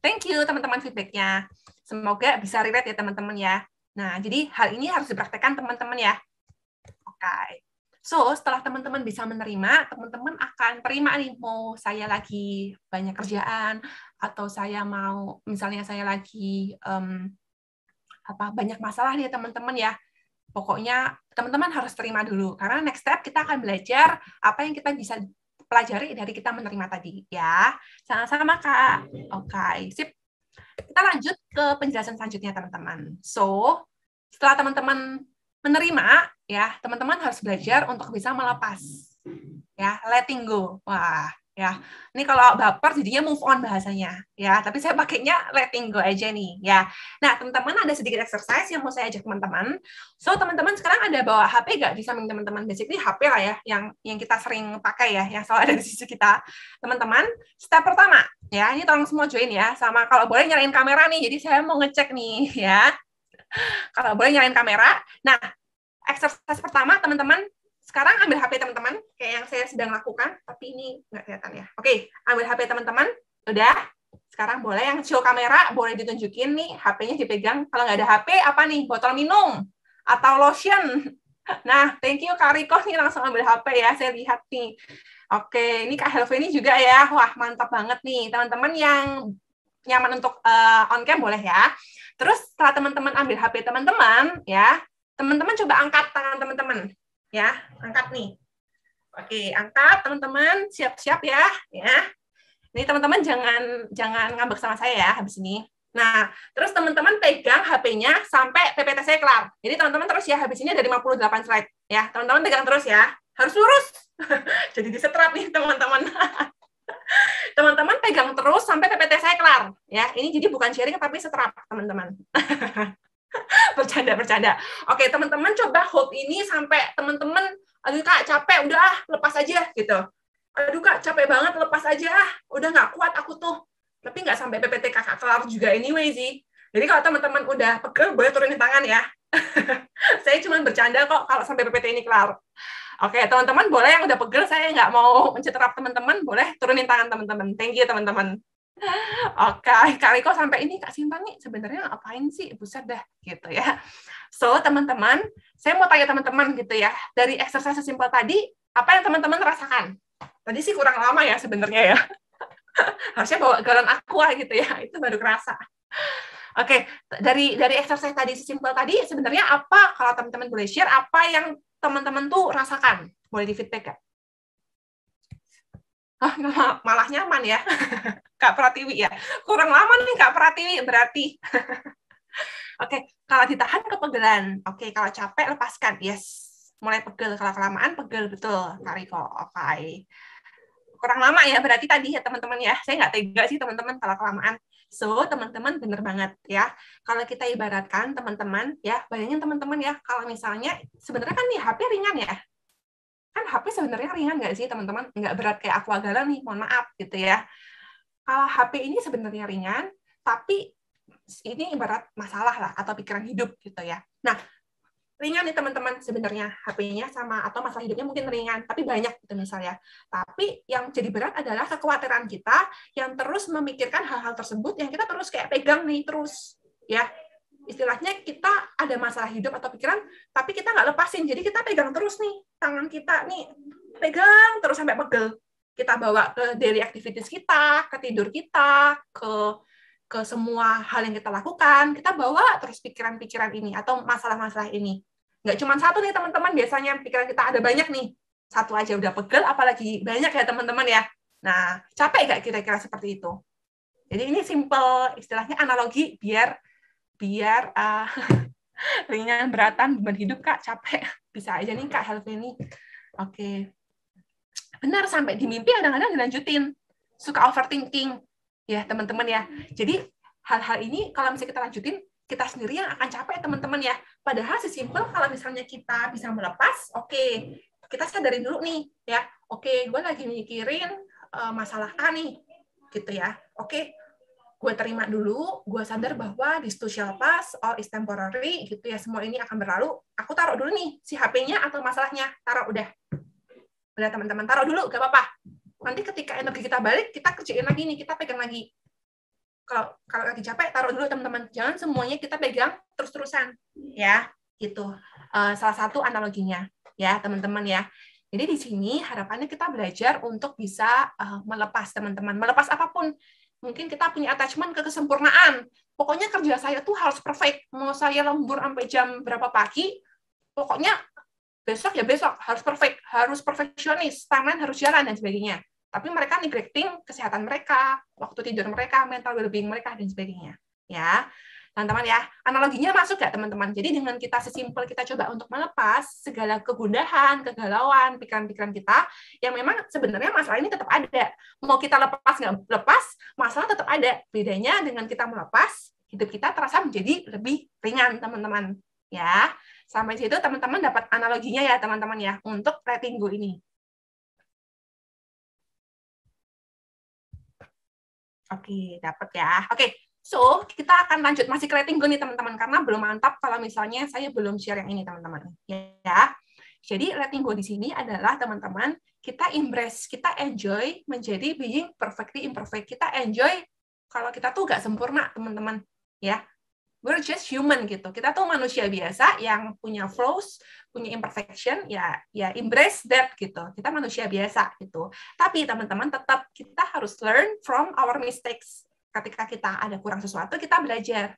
Thank you, teman-teman, feedback-nya. Semoga bisa relate ya, teman-teman, ya. Nah, jadi hal ini harus dipraktekkan, teman-teman, ya. Oke. So, setelah teman-teman bisa menerima, teman-teman akan terima nih, mau saya lagi banyak kerjaan, atau saya mau, misalnya saya lagi banyak masalah nih, teman-teman, ya. Pokoknya, teman-teman harus terima dulu. Karena next step kita akan belajar apa yang kita bisa pelajari dari kita menerima tadi. Ya, sama-sama, Kak. Oke, sip. Kita lanjut ke penjelasan selanjutnya, teman-teman. So, setelah teman-teman menerima, ya, teman-teman harus belajar untuk bisa melepas. Ya, letting go. Wah, ya. Ini kalau baper jadinya move on bahasanya, ya. Tapi saya pakainya letting go aja nih, ya. Nah, teman-teman ada sedikit exercise yang mau saya ajak teman-teman. So, teman-teman sekarang ada bawa HP nggak di samping teman-teman? Basically HP lah ya, yang kita sering pakai ya, yang selalu ada di sisi kita. Teman-teman, step pertama, ya, ini tolong semua join ya. Sama kalau boleh nyalain kamera nih, jadi saya mau ngecek nih, ya. Kalau boleh nyalain kamera. Nah, exercise pertama, teman-teman, sekarang ambil HP teman-teman, kayak yang saya sedang lakukan, tapi ini nggak kelihatan ya. Oke, ambil HP teman-teman, udah. Sekarang boleh yang show kamera, boleh ditunjukin nih, HP-nya dipegang. Kalau nggak ada HP, apa nih? Botol minum, atau lotion. Nah, thank you Kak Riko, nih langsung ambil HP ya, saya lihat nih. Oke, ini Kak Helve ini juga ya, wah mantap banget nih. Teman-teman yang nyaman untuk on cam boleh ya. Terus setelah teman-teman ambil HP teman-teman, ya, teman-teman coba angkat tangan teman-teman. Ya, angkat nih. Oke, angkat teman-teman, siap-siap ya, ya. Ini teman-teman jangan ngambek sama saya ya habis ini. Nah, terus teman-teman pegang HP-nya sampai PPT saya kelar. Jadi teman-teman terus ya, habis ini ada 58 slide. Ya, teman-teman pegang terus ya. Harus lurus. Jadi disetrap nih teman-teman. Teman-teman pegang terus sampai PPT saya kelar. Ya, ini jadi bukan sharing tapi setrap, teman-teman. Bercanda. Oke, teman-teman coba hold ini sampai teman-teman, aduh Kak, capek, udah lepas aja, gitu. Aduh Kak, capek banget, lepas aja, udah nggak kuat aku tuh. Tapi nggak sampai PPT kakak kelar juga anyway sih. Jadi kalau teman-teman udah pegel, boleh turunin tangan ya. Saya cuma bercanda kok kalau sampai PPT ini kelar. Oke, teman-teman boleh yang udah pegel, saya nggak mau menceterap teman-teman, boleh turunin tangan teman-teman. Thank you, teman-teman. Oke, Kak Riko sampai ini Kak Simpang nih sebenarnya ngapain sih? Buset dah, gitu ya. So, teman-teman, saya mau tanya teman-teman gitu ya, dari exercise sesimpel tadi, apa yang teman-teman rasakan? Tadi sih kurang lama ya sebenarnya ya. Harusnya bawa galon aqua gitu ya, itu baru kerasa. Oke, dari exercise tadi sesimpel tadi, sebenarnya apa, kalau teman-teman boleh share, apa yang teman-teman tuh rasakan? Boleh di feedback, Kak? Malah nyaman ya, Kak Pratiwi ya. Kurang lama nih Kak Pratiwi berarti. Oke, kalau ditahan kepegelan. Oke, kalau capek lepaskan. Yes, mulai pegel. Kalau kelamaan pegel, betul Kak Riko. Oke. Kurang lama ya berarti tadi ya teman-teman ya. Saya nggak tega sih teman-teman kalau kelamaan. So, teman-teman bener banget ya. Kalau kita ibaratkan teman-teman ya, bayangin teman-teman ya, kalau misalnya sebenarnya kan nih HP ringan ya. Kan HP sebenarnya ringan nggak sih teman-teman? Nggak berat kayak Aquagalon nih, mohon maaf gitu ya. Kalau HP ini sebenarnya ringan, tapi ini ibarat masalah lah atau pikiran hidup gitu ya. Nah, ringan nih teman-teman sebenarnya HP-nya sama atau masalah hidupnya mungkin ringan, tapi banyak gitu misalnya. Tapi yang jadi berat adalah kekhawatiran kita yang terus memikirkan hal-hal tersebut yang kita terus kayak pegang nih terus ya. Istilahnya kita ada masalah hidup atau pikiran, tapi kita nggak lepasin. Jadi kita pegang terus nih, tangan kita nih, pegang terus sampai pegel. Kita bawa ke daily activities kita, ke tidur kita, ke semua hal yang kita lakukan. Kita bawa terus pikiran-pikiran ini atau masalah-masalah ini. Nggak cuma satu nih teman-teman, biasanya pikiran kita ada banyak nih. Satu aja udah pegel, apalagi banyak ya teman-teman ya. Nah, capek nggak kira-kira seperti itu? Jadi ini simple, istilahnya analogi biar ringan beratan beban hidup Kak capek bisa aja nih Kak Helveni. Oke, benar sampai di mimpi kadang-kadang dilanjutin suka overthinking ya teman-teman ya. Jadi hal-hal ini kalau misalnya kita lanjutin kita sendiri yang akan capek teman-teman ya. Padahal sesimpel kalau misalnya kita bisa melepas, oke, kita sadarin dulu nih ya. Oke, gue lagi mikirin masalah A nih. gitu ya. Oke, gue terima dulu, gue sadar bahwa this too shall pass, all is temporary, gitu ya, semua ini akan berlalu, aku taruh dulu nih, si HP-nya atau masalahnya, taruh udah teman-teman, taruh dulu, gak apa-apa. Nanti ketika energi kita balik, kita kerjain lagi nih, kita pegang lagi. Kalau lagi capek, taruh dulu teman-teman, jangan semuanya kita pegang terus-terusan, ya, gitu. Salah satu analoginya, ya teman-teman ya. Jadi di sini harapannya kita belajar untuk bisa melepas teman-teman, melepas apapun. Mungkin kita punya attachment ke kesempurnaan. Pokoknya kerja saya tuh harus perfect. Mau saya lembur sampai jam berapa pagi, pokoknya besok ya besok harus perfect, harus perfeksionis, tangan harus jalan dan sebagainya. Tapi mereka neglecting kesehatan mereka, waktu tidur mereka, mental well-being mereka dan sebagainya. Ya. Teman-teman ya, analoginya masuk nggak teman-teman? Jadi dengan kita sesimpel kita coba untuk melepas segala kegundahan, kegalauan, pikiran-pikiran kita, yang memang sebenarnya masalah ini tetap ada. Mau kita lepas nggak lepas, masalah tetap ada. Bedanya dengan kita melepas, hidup kita terasa menjadi lebih ringan, teman-teman. Ya, sampai situ teman-teman dapat analoginya ya, teman-teman ya, untuk letting go ini. Oke, dapat ya. Oke. So, kita akan lanjut masih ke letting go nih teman-teman, karena belum mantap kalau misalnya saya belum share yang ini teman-teman. Ya. Jadi letting go di sini adalah teman-teman, kita embrace, kita enjoy menjadi being perfectly imperfect. Kita enjoy kalau kita tuh nggak sempurna teman-teman. Ya. We're just human gitu. Kita tuh manusia biasa yang punya flaws, punya imperfection, ya embrace that gitu. Kita manusia biasa gitu. Tapi teman-teman tetap kita harus learn from our mistakes. Ketika kita ada kurang sesuatu, kita belajar.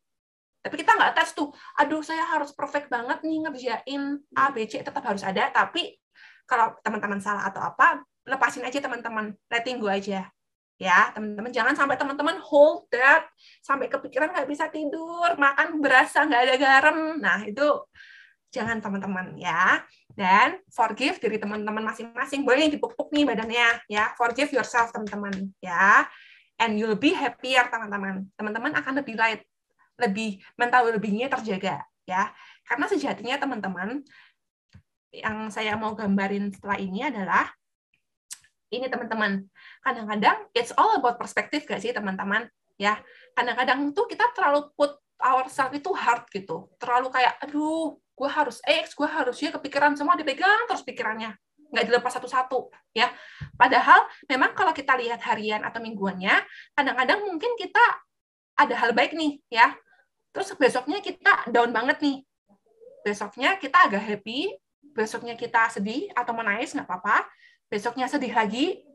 Tapi kita nggak attach tuh, aduh saya harus perfect banget nih ngerjain A, B, C, tetap harus ada. Tapi kalau teman-teman salah atau apa, lepasin aja teman-teman, letting go aja. Ya, teman-teman jangan sampai teman-teman hold that, sampai kepikiran nggak bisa tidur, makan berasa nggak ada garam. Nah, itu jangan teman-teman ya. Dan forgive diri teman-teman masing-masing. Boleh dipuk-puk nih badannya ya. Forgive yourself teman-teman ya. And you'll be happier teman-teman. Teman-teman akan lebih light, lebih mental well-being-nya terjaga ya. Karena sejatinya teman-teman yang saya mau gambarin setelah ini adalah ini teman-teman. Kadang-kadang it's all about perspective gak sih teman-teman? Ya, kadang-kadang tuh kita terlalu put ourselves itu hard gitu. Terlalu kayak aduh, gue harus X, gue harus Y, kepikiran semua dipegang terus pikirannya. Nggak dilepas satu-satu ya. Padahal memang kalau kita lihat harian atau mingguannya, kadang-kadang mungkin kita ada hal baik nih ya. Terus besoknya kita down banget nih. Besoknya kita agak happy, besoknya kita sedih atau menangis nggak apa-apa. Besoknya sedih lagi,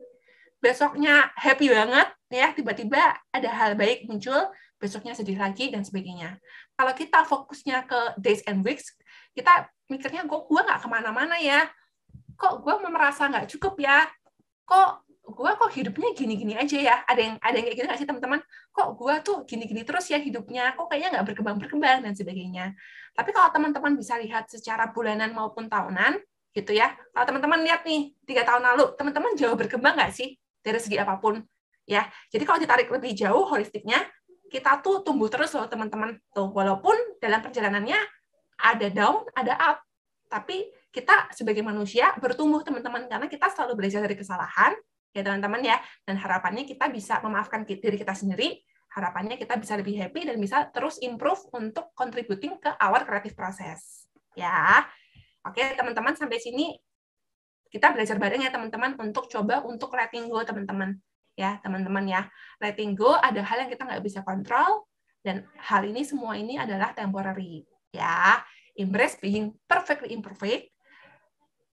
besoknya happy banget ya, tiba-tiba ada hal baik muncul, besoknya sedih lagi dan sebagainya. Kalau kita fokusnya ke days and weeks, kita mikirnya kok gue nggak kemana-mana ya, kok gue merasa nggak cukup ya, kok gue hidupnya gini-gini aja ya. Ada yang kayak gitu nggak sih teman-teman? Kok gue tuh gini-gini terus ya hidupnya, kok kayaknya nggak berkembang dan sebagainya. Tapi kalau teman-teman bisa lihat secara bulanan maupun tahunan gitu ya, kalau teman-teman lihat nih 3 tahun lalu, teman-teman jauh berkembang nggak sih dari segi apapun ya. Jadi kalau ditarik lebih jauh holistiknya, kita tuh tumbuh terus loh teman-teman tuh, walaupun dalam perjalanannya ada down ada up, tapi kita sebagai manusia bertumbuh teman-teman, karena kita selalu belajar dari kesalahan ya teman-teman ya, dan harapannya kita bisa memaafkan diri kita sendiri, harapannya kita bisa lebih happy dan bisa terus improve untuk contributing ke our creative process ya. Oke teman-teman, sampai sini kita belajar bareng ya teman-teman untuk coba untuk letting go teman-teman ya teman-teman ya. Letting go ada hal yang kita nggak bisa kontrol, dan hal ini semua ini adalah temporary ya. Embrace being perfectly imperfect,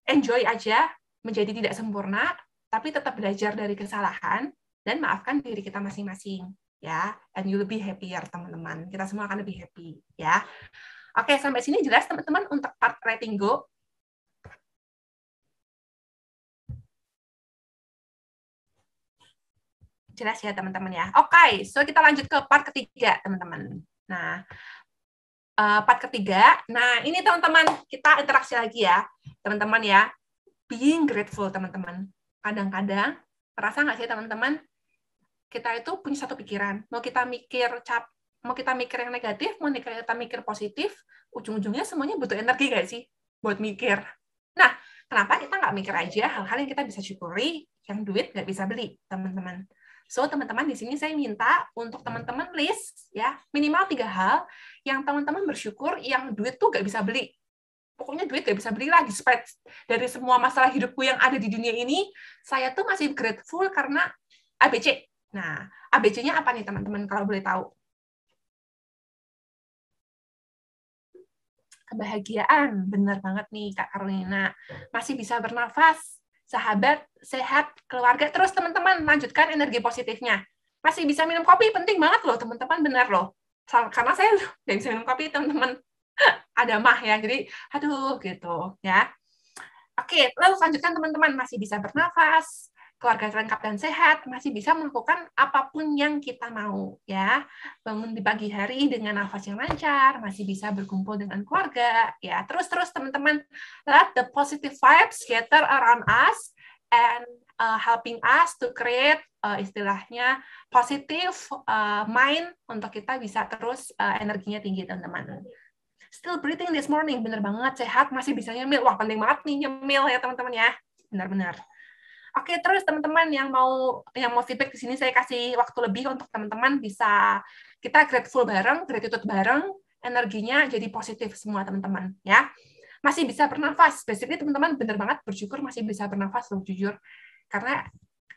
enjoy aja menjadi tidak sempurna, tapi tetap belajar dari kesalahan dan maafkan diri kita masing-masing ya. And you'll be happier teman-teman. Kita semua akan lebih happy ya. Oke, sampai sini jelas teman-teman untuk part letting go. Jelas ya teman-teman ya. Oke, so kita lanjut ke part ketiga teman-teman. Nah, part ketiga. Nah, ini teman-teman, kita interaksi lagi ya. Teman-teman ya, being grateful teman-teman. Kadang-kadang, terasa nggak sih teman-teman, kita itu punya satu pikiran. Mau kita mikir yang negatif, mau kita mikir positif, ujung-ujungnya semuanya butuh energi nggak sih buat mikir. Nah, kenapa kita nggak mikir aja hal-hal yang kita bisa syukuri, yang duit nggak bisa beli, teman-teman. So, teman-teman di sini saya minta untuk teman-teman list ya minimal 3 hal yang teman-teman bersyukur yang duit tuh gak bisa beli. Pokoknya duit gak bisa beli lagi. Dari semua masalah hidupku yang ada di dunia ini, saya tuh masih grateful karena ABC. Nah, ABC-nya apa nih teman-teman kalau boleh tahu? Kebahagiaan, benar banget nih Kak Carolina. Masih bisa bernafas, sahabat, sehat, keluarga. Terus teman-teman lanjutkan energi positifnya. Masih bisa minum kopi, penting banget loh teman-teman, benar loh. Karena saya nggak bisa minum kopi, teman-teman. Ada mah ya, jadi aduh gitu ya. Oke, lalu lanjutkan teman-teman, masih bisa bernafas, keluarga lengkap dan sehat, masih bisa melakukan apapun yang kita mau ya. Bangun di pagi hari dengan nafas yang lancar, masih bisa berkumpul dengan keluarga ya. Terus teman-teman, let the positive vibes gather around us and helping us to create istilahnya positive mind untuk kita bisa terus energinya tinggi teman-teman. Still breathing this morning, bener banget, sehat, masih bisa nyemil. Wah, penting banget nih nyemil ya teman-teman ya. Benar-benar. Oke, terus teman-teman yang mau feedback di sini saya kasih waktu lebih untuk teman-teman bisa kita grateful bareng, gratitude bareng, energinya jadi positif semua teman-teman ya. Masih bisa bernafas. Basically teman-teman bener banget bersyukur masih bisa bernafas loh, jujur. Karena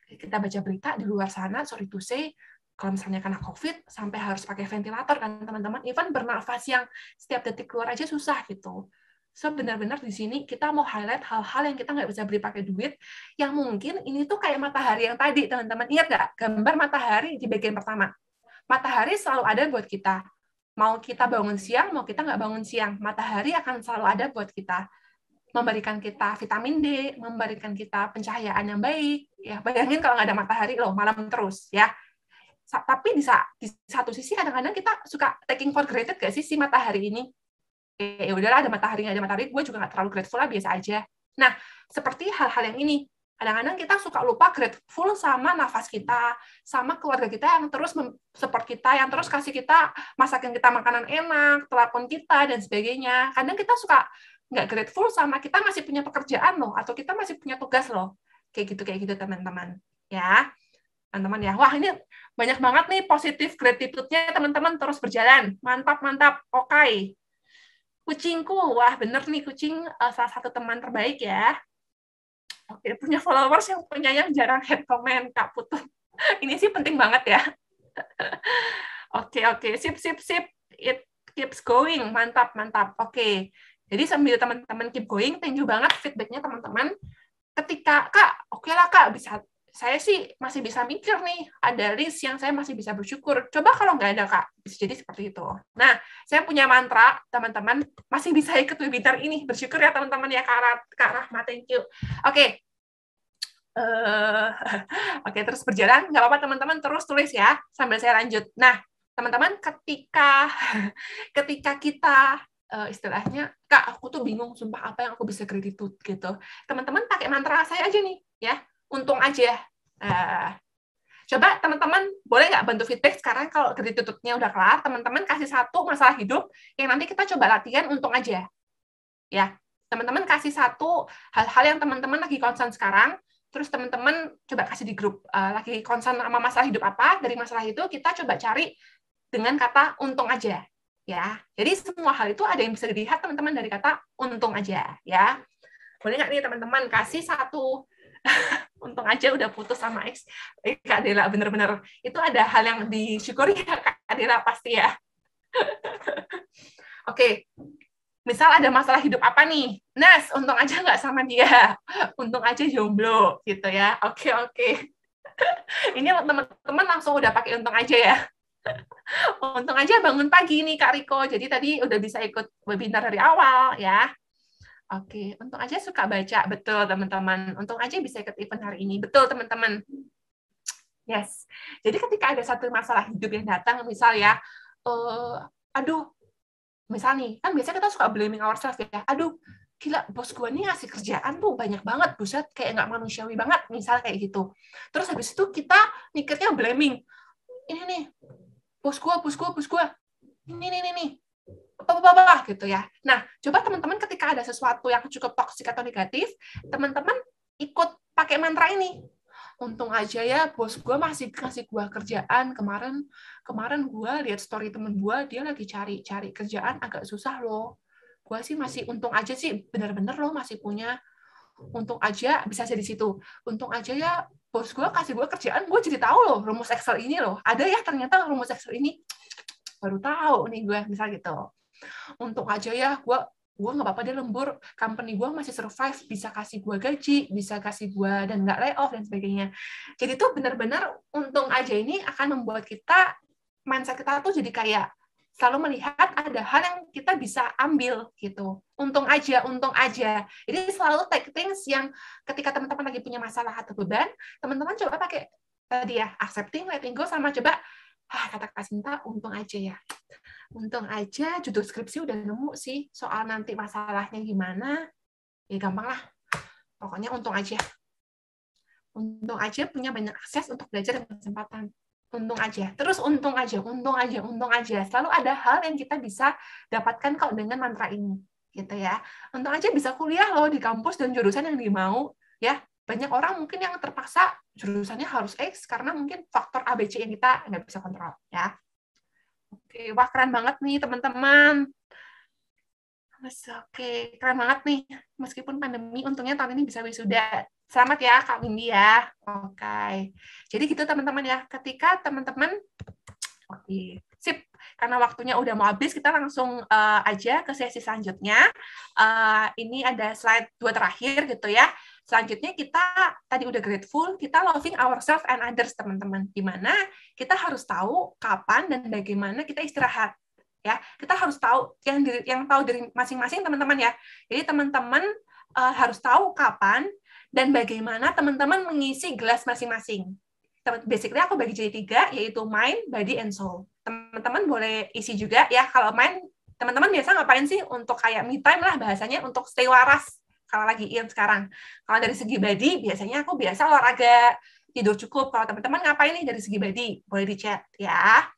kita baca berita di luar sana, sorry to say, kalau misalnya kena COVID, sampai harus pakai ventilator kan teman-teman, even bernafas yang setiap detik keluar aja susah gitu. So, benar-benar di sini kita mau highlight hal-hal yang kita nggak bisa beli pakai duit, yang mungkin ini tuh kayak matahari yang tadi, teman-teman. Ingat nggak gambar matahari di bagian pertama? Matahari selalu ada buat kita. Mau kita bangun siang, mau kita nggak bangun siang, matahari akan selalu ada buat kita. Memberikan kita vitamin D, memberikan kita pencahayaan yang baik. Ya, bayangin kalau nggak ada matahari, loh, malam terus, ya. Tapi di satu sisi kadang-kadang kita suka taking for granted gak sih si matahari ini? Ya udahlah, ada matahari nggak ada matahari, gue juga nggak terlalu grateful lah, biasa aja. Nah, seperti hal-hal yang ini, kadang-kadang kita suka lupa grateful sama nafas kita, sama keluarga kita yang terus support kita, yang terus kasih kita, masakin kita makanan enak, telepon kita, dan sebagainya. Kadang kita suka nggak grateful sama kita masih punya pekerjaan loh, atau kita masih punya tugas loh. Kayak gitu teman-teman. Ya, teman-teman ya. Wah, ini banyak banget nih positif gratitude-nya teman-teman, terus berjalan. Mantap. Oke. Kucingku, wah bener nih, kucing salah satu teman terbaik ya. Oke, punya followers yang penyayang jarang head comment, Kak Putut. Ini sih penting banget ya. Oke, sip. It keeps going, mantap. Oke, jadi sambil teman-teman keep going, thank you banget feedback-nya teman-teman. Ketika, Kak, oke lah Kak, saya sih masih bisa mikir nih, ada list yang saya masih bisa bersyukur. Coba kalau nggak ada, Kak, bisa jadi seperti itu. Nah, saya punya mantra, teman-teman, masih bisa ikut webinar ini. Bersyukur ya, teman-teman, ya, Kak Rahma, thank you. Oke. Oke, terus berjalan. Nggak apa-apa, teman-teman, terus tulis ya, sambil saya lanjut. Nah, teman-teman, ketika kita istilahnya, Kak, aku tuh bingung, sumpah apa yang aku bisa gratitude gitu. Teman-teman pakai mantra saya aja nih, ya. Untung aja. Coba teman-teman boleh nggak bantu feedback sekarang kalau gratitude-nya udah kelar, teman-teman kasih satu masalah hidup yang nanti kita coba latihan untung aja. Ya, teman-teman kasih satu hal-hal yang teman-teman lagi concern sekarang, terus teman-teman coba kasih di grup lagi concern sama masalah hidup apa, dari masalah itu kita coba cari dengan kata untung aja. Ya, jadi semua hal itu ada yang bisa dilihat teman-teman dari kata untung aja. Ya, boleh nggak nih teman-teman kasih satu untung aja udah putus sama ex. Kak Dela, bener-bener. Itu ada hal yang disyukuri ya, Kak Dela, pasti ya. Oke. Misal ada masalah hidup apa nih? Nes, untung aja nggak sama dia. Untung aja jomblo, gitu ya. Oke. Ini teman-teman langsung udah pakai untung aja ya. Untung aja bangun pagi nih, Kak Riko. Jadi tadi udah bisa ikut webinar dari awal, ya. Oke, untung aja suka baca, betul teman-teman. Untung aja bisa ikut event hari ini, betul teman-teman. Yes. Jadi ketika ada satu masalah hidup yang datang, misal ya, aduh, misal nih, kan biasanya kita suka blaming ourselves ya, aduh, gila, bos gue nih ngasih kerjaan tuh banyak banget, buset, kayak nggak manusiawi banget, misal kayak gitu. Terus habis itu kita mikirnya blaming, ini nih, bos gue, ini. Apa gitu ya. Nah, coba teman-teman ketika ada sesuatu yang cukup toksik atau negatif, teman-teman ikut pakai mantra ini. untung aja ya bos gue masih kasih gue kerjaan. Kemarin gue lihat story temen gue, dia lagi cari kerjaan agak susah loh. Gue sih masih untung aja sih, bener-bener loh masih punya. Untung aja bisa jadi situ. Untung aja ya bos gue kasih gue kerjaan, gue jadi tahu loh rumus Excel ini loh. Ada ya ternyata rumus Excel ini. Baru tahu nih gue, misal gitu. Untung aja ya gue nggak apa-apa, dia lembur, company gue masih survive, bisa kasih gue gaji, bisa kasih gue dan nggak layoff dan sebagainya. Jadi tuh benar-benar untung aja ini akan membuat kita, mindset kita tuh jadi kayak selalu melihat ada hal yang kita bisa ambil gitu. Untung aja, untung aja. Jadi selalu take things yang ketika teman-teman lagi punya masalah atau beban, teman-teman coba pakai tadi ya, accepting, letting go, sama coba kata Kak Sinta, untung aja ya. Untung aja judul skripsi udah nemu sih, soal nanti masalahnya gimana, ya gampang lah. Pokoknya untung aja. Untung aja punya banyak akses untuk belajar dan kesempatan. Untung aja. Terus untung aja, untung aja, untung aja. Selalu ada hal yang kita bisa dapatkan kok dengan mantra ini. Gitu ya. Untung aja bisa kuliah loh di kampus dan jurusan yang dimau. Ya, banyak orang mungkin yang terpaksa jurusannya harus X karena mungkin faktor ABC yang kita nggak bisa kontrol. Ya. Oke, wah keren banget nih teman-teman. Oke, keren banget nih. Meskipun pandemi, untungnya tahun ini bisa wisuda. Selamat ya Kak Windy ya. Oke. Jadi gitu teman-teman ya. Ketika teman-teman, oke, sip. Karena waktunya udah mau habis, kita langsung aja ke sesi selanjutnya. Ini ada slide 2 terakhir gitu ya. Selanjutnya kita tadi udah grateful, kita loving ourselves and others teman-teman. Di mana kita harus tahu kapan dan bagaimana kita istirahat. Ya, kita harus tahu yang tahu dari masing-masing teman-teman ya. Jadi teman-teman harus tahu kapan dan bagaimana teman-teman mengisi gelas masing-masing. Basically aku bagi jadi 3, yaitu mind, body, and soul. Teman-teman boleh isi juga ya. Kalau mind, teman-teman biasa ngapain sih untuk kayak me time lah bahasanya, untuk stay waras kalau lagi sekarang. Kalau dari segi body, biasanya aku biasa olahraga, tidur cukup. Kalau teman-teman ngapain nih dari segi body? Boleh di chat ya.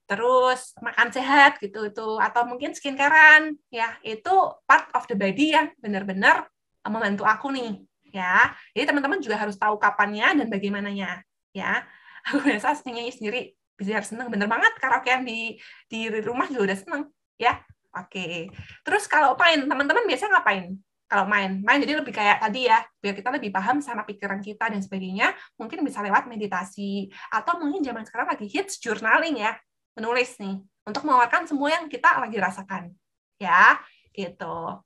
Terus makan sehat gitu itu, atau mungkin skincarean ya, itu part of the body yang benar-benar membantu aku nih ya. Jadi teman-teman juga harus tahu kapannya dan bagaimananya ya. Aku biasa nyanyi sendiri biar seneng, bener banget, karaokean di rumah juga udah seneng ya. Oke. Terus kalau main, teman-teman biasa ngapain? Kalau main jadi lebih kayak tadi ya, biar kita lebih paham sama pikiran kita dan sebagainya, mungkin bisa lewat meditasi, atau mungkin zaman sekarang lagi hits journaling ya, menulis nih, untuk mengeluarkan semua yang kita lagi rasakan. Ya, gitu.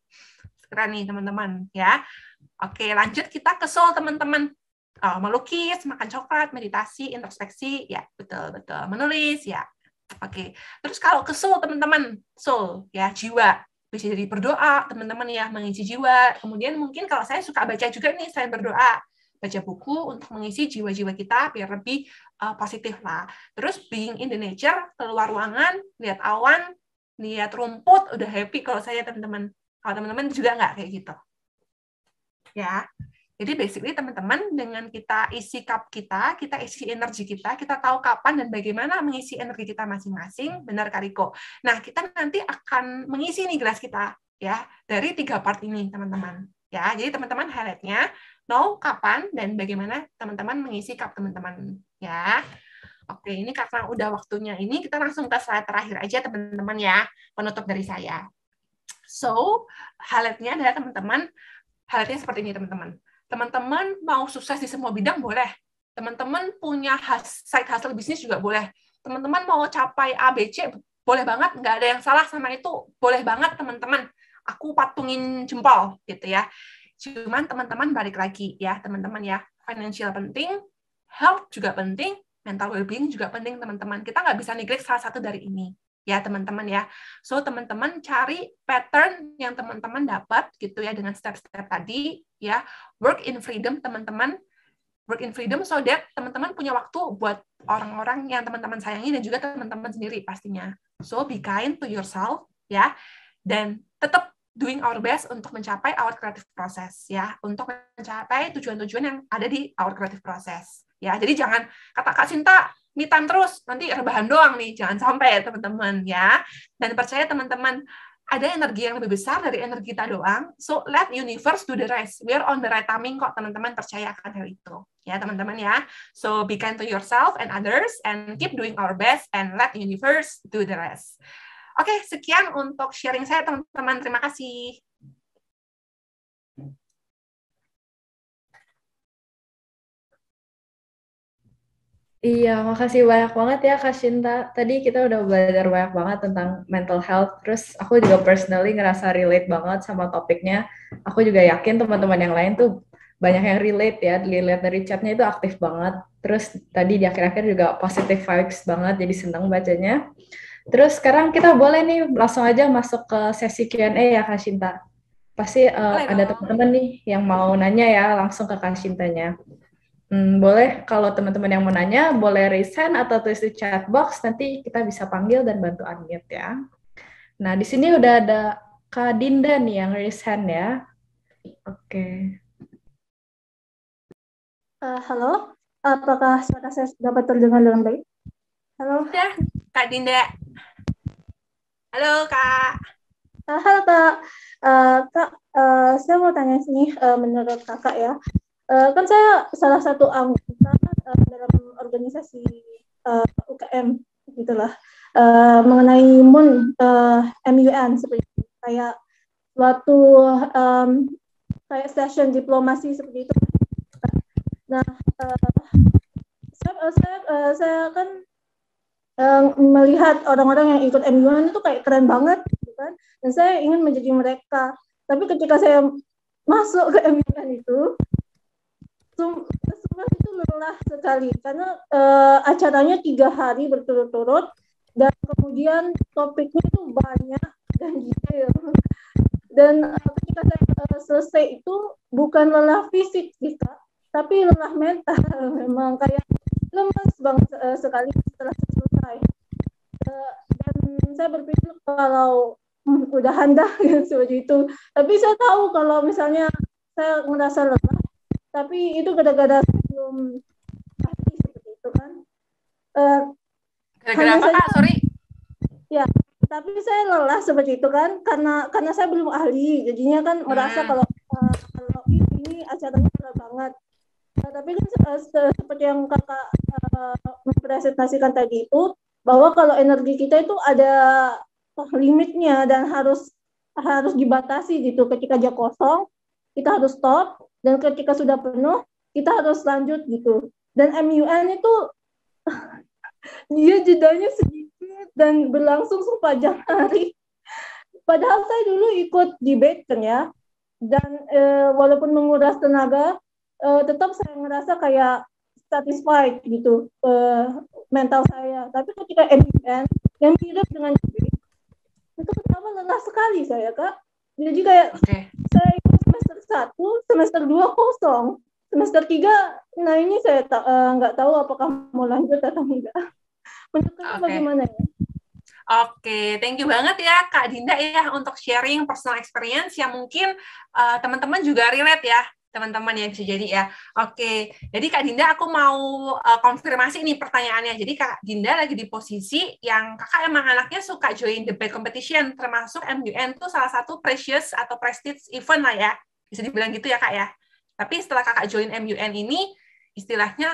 Keren nih teman-teman ya. Oke, lanjut kita ke soul teman-teman. Melukis, makan coklat, meditasi, introspeksi, ya betul-betul. Menulis, ya. Oke. Terus kalau ke soul teman-teman, soul ya, jiwa. Bisa jadi berdoa, teman-teman ya, mengisi jiwa. Kemudian mungkin kalau saya suka baca juga nih, selain berdoa, baca buku untuk mengisi jiwa-jiwa kita biar lebih positif lah. Terus being in the nature, keluar ruangan, lihat awan, lihat rumput, udah happy kalau saya teman-teman. Kalau teman-teman juga nggak kayak gitu. Ya. Jadi basically teman-teman, dengan kita isi cup kita isi energi kita tahu kapan dan bagaimana mengisi energi kita masing-masing, benar Kak Riko. Nah, kita nanti akan mengisi nih gelas kita ya dari 3 part ini, teman-teman. Ya, jadi teman-teman highlight-nya know kapan dan bagaimana teman-teman mengisi cup teman-teman ya. Oke, ini karena udah waktunya ini, kita langsung ke slide terakhir aja teman-teman ya, penutup dari saya. So, highlight-nya adalah teman-teman, highlight-nya seperti ini teman-teman. Teman-teman mau sukses di semua bidang boleh. Teman-teman punya side hustle bisnis juga boleh. Teman-teman mau capai ABC boleh banget, nggak ada yang salah sama itu, boleh banget teman-teman. Aku patungin jempol gitu ya. Cuman teman-teman balik lagi ya teman-teman ya, financial penting, health juga penting, mental well-being juga penting teman-teman. Kita nggak bisa neglect salah satu dari ini. Ya teman-teman ya. So teman-teman cari pattern yang teman-teman dapat gitu ya dengan step-step tadi ya. Work in freedom teman-teman. Work in freedom so that teman-teman punya waktu buat orang-orang yang teman-teman sayangi dan juga teman-teman sendiri pastinya. So be kind to yourself ya. Dan tetap doing our best untuk mencapai our creative process ya. Untuk mencapai tujuan-tujuan yang ada di our creative process. Ya, jadi jangan kata Kak Sinta me time terus, nanti rebahan doang nih, jangan sampai ya teman-teman ya. Dan percaya teman-teman, ada energi yang lebih besar dari energi kita doang. So let universe do the rest. We're on the right timing kok, teman-teman, percaya akan hal itu. Ya, teman-teman ya. So be kind to yourself and others and keep doing our best and let universe do the rest. Oke, sekian untuk sharing saya, teman-teman. Terima kasih. Iya, makasih banyak banget ya Kak Shinta. Tadi kita udah belajar banyak banget tentang mental health. Terus aku juga personally ngerasa relate banget sama topiknya. Aku juga yakin teman-teman yang lain tuh banyak yang relate ya. Dilihat dari chatnya itu aktif banget. Terus tadi di akhir-akhir juga positive vibes banget. Jadi senang bacanya. Terus sekarang kita boleh nih langsung aja masuk ke sesi Q&A ya Kak Shinta. Pasti Boleh ada dong. teman-teman nih yang mau nanya ya langsung ke Kak Shintanya. Boleh kalau teman-teman yang mau nanya, boleh raise hand atau tulis di chat box, nanti kita bisa panggil dan bantu unmute ya. Nah, di sini udah ada Kak Dinda nih yang raise hand ya. Oke. Halo, apakah suara saya dapat terdengar dengan baik? Halo. Ya, Kak Dinda. Halo, Kak. Halo, Kak. Kak, saya mau tanya sini, menurut Kakak ya, kan saya salah satu anggota dalam organisasi UKM, gitulah, mengenai MUN, seperti itu. Kayak suatu kayak session diplomasi seperti itu. Nah, saya kan melihat orang-orang yang ikut MUN itu kayak keren banget, gitu kan? Dan saya ingin menjadi mereka. Tapi ketika saya masuk ke MUN itu, semua itu lelah sekali karena acaranya 3 hari berturut-turut dan kemudian topiknya itu banyak dan detail. Dan ketika saya selesai itu bukan lelah fisik kita, tapi lelah mental. Memang kayak lemas banget sekali setelah selesai. Dan saya berpikir kalau udah handal seperti itu. Tapi saya tahu kalau misalnya saya merasa lelah, tapi itu gara-gara belum ahli seperti itu kan. Gara-gara apa, Kak? Sorry. Ya, tapi saya lelah seperti itu kan karena saya belum ahli, jadinya kan merasa kalau ini acaranya berat banget. Tapi kan seperti yang Kakak mempresentasikan tadi itu, bahwa kalau energi kita itu ada limitnya dan harus dibatasi gitu. Ketika dia kosong, kita harus stop, dan ketika sudah penuh, kita harus lanjut gitu. Dan MUN itu dia jedanya sedikit dan berlangsung sepanjang hari. Padahal saya dulu ikut debate kan ya, dan walaupun menguras tenaga, tetap saya ngerasa kayak satisfied gitu mental saya. Tapi ketika MUN yang mirip dengan debate, itu kenapa lelah sekali saya, Kak. Jadi kayak saya ikut semester 1, semester 2 kosong. Semester 3, nah ini saya nggak tahu apakah mau lanjut atau enggak. Menurut Kakak bagaimana ya? Oke, thank you banget ya Kak Dinda ya untuk sharing personal experience yang mungkin teman-teman juga relate ya, teman-teman yang bisa jadi ya. Oke, jadi Kak Dinda aku mau konfirmasi nih pertanyaannya. Jadi Kak Dinda lagi di posisi yang Kakak emang anaknya suka join debate competition, termasuk MUN itu salah satu precious atau prestige event lah ya. Bisa dibilang gitu ya Kak ya. Tapi setelah Kakak join MUN ini, istilahnya,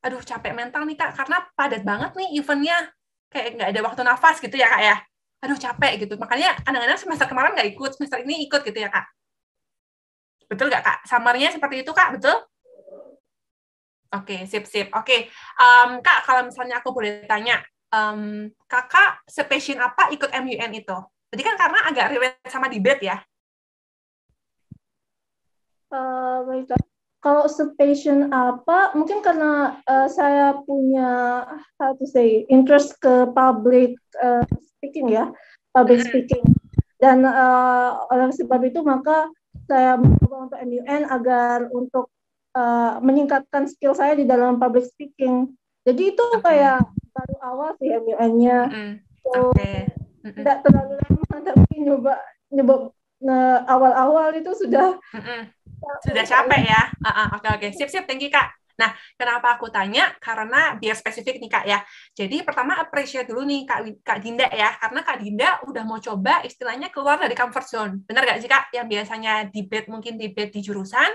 aduh capek mental nih Kak, karena padat banget nih eventnya, kayak nggak ada waktu nafas gitu ya Kak ya. Aduh capek gitu. Makanya kadang-kadang semester kemarin nggak ikut, semester ini ikut gitu ya Kak. Betul nggak Kak? Summary-nya seperti itu Kak, betul? Oke, sip-sip. Oke, Kak, kalau misalnya aku boleh tanya, Kakak sepassion apa ikut MUN itu? Jadi kan karena agak relate sama debate ya. Baiklah. Kalau sepassion apa, mungkin karena saya punya interest ke public speaking ya, public speaking. Dan oleh sebab itu maka saya mencoba untuk MUN agar untuk meningkatkan skill saya di dalam public speaking. Jadi itu kayak baru awal sih MUN-nya. Tidak terlalu lama, tapi nyoba awal-awal itu sudah capek ya. Oke. Sip, thank you Kak. Nah, kenapa aku tanya? Karena biar spesifik nih Kak ya. Jadi pertama appreciate dulu nih Kak Dinda ya, karena Kak Dinda udah mau coba istilahnya keluar dari comfort zone. Benar nggak sih Kak? Yang biasanya mungkin debate di jurusan,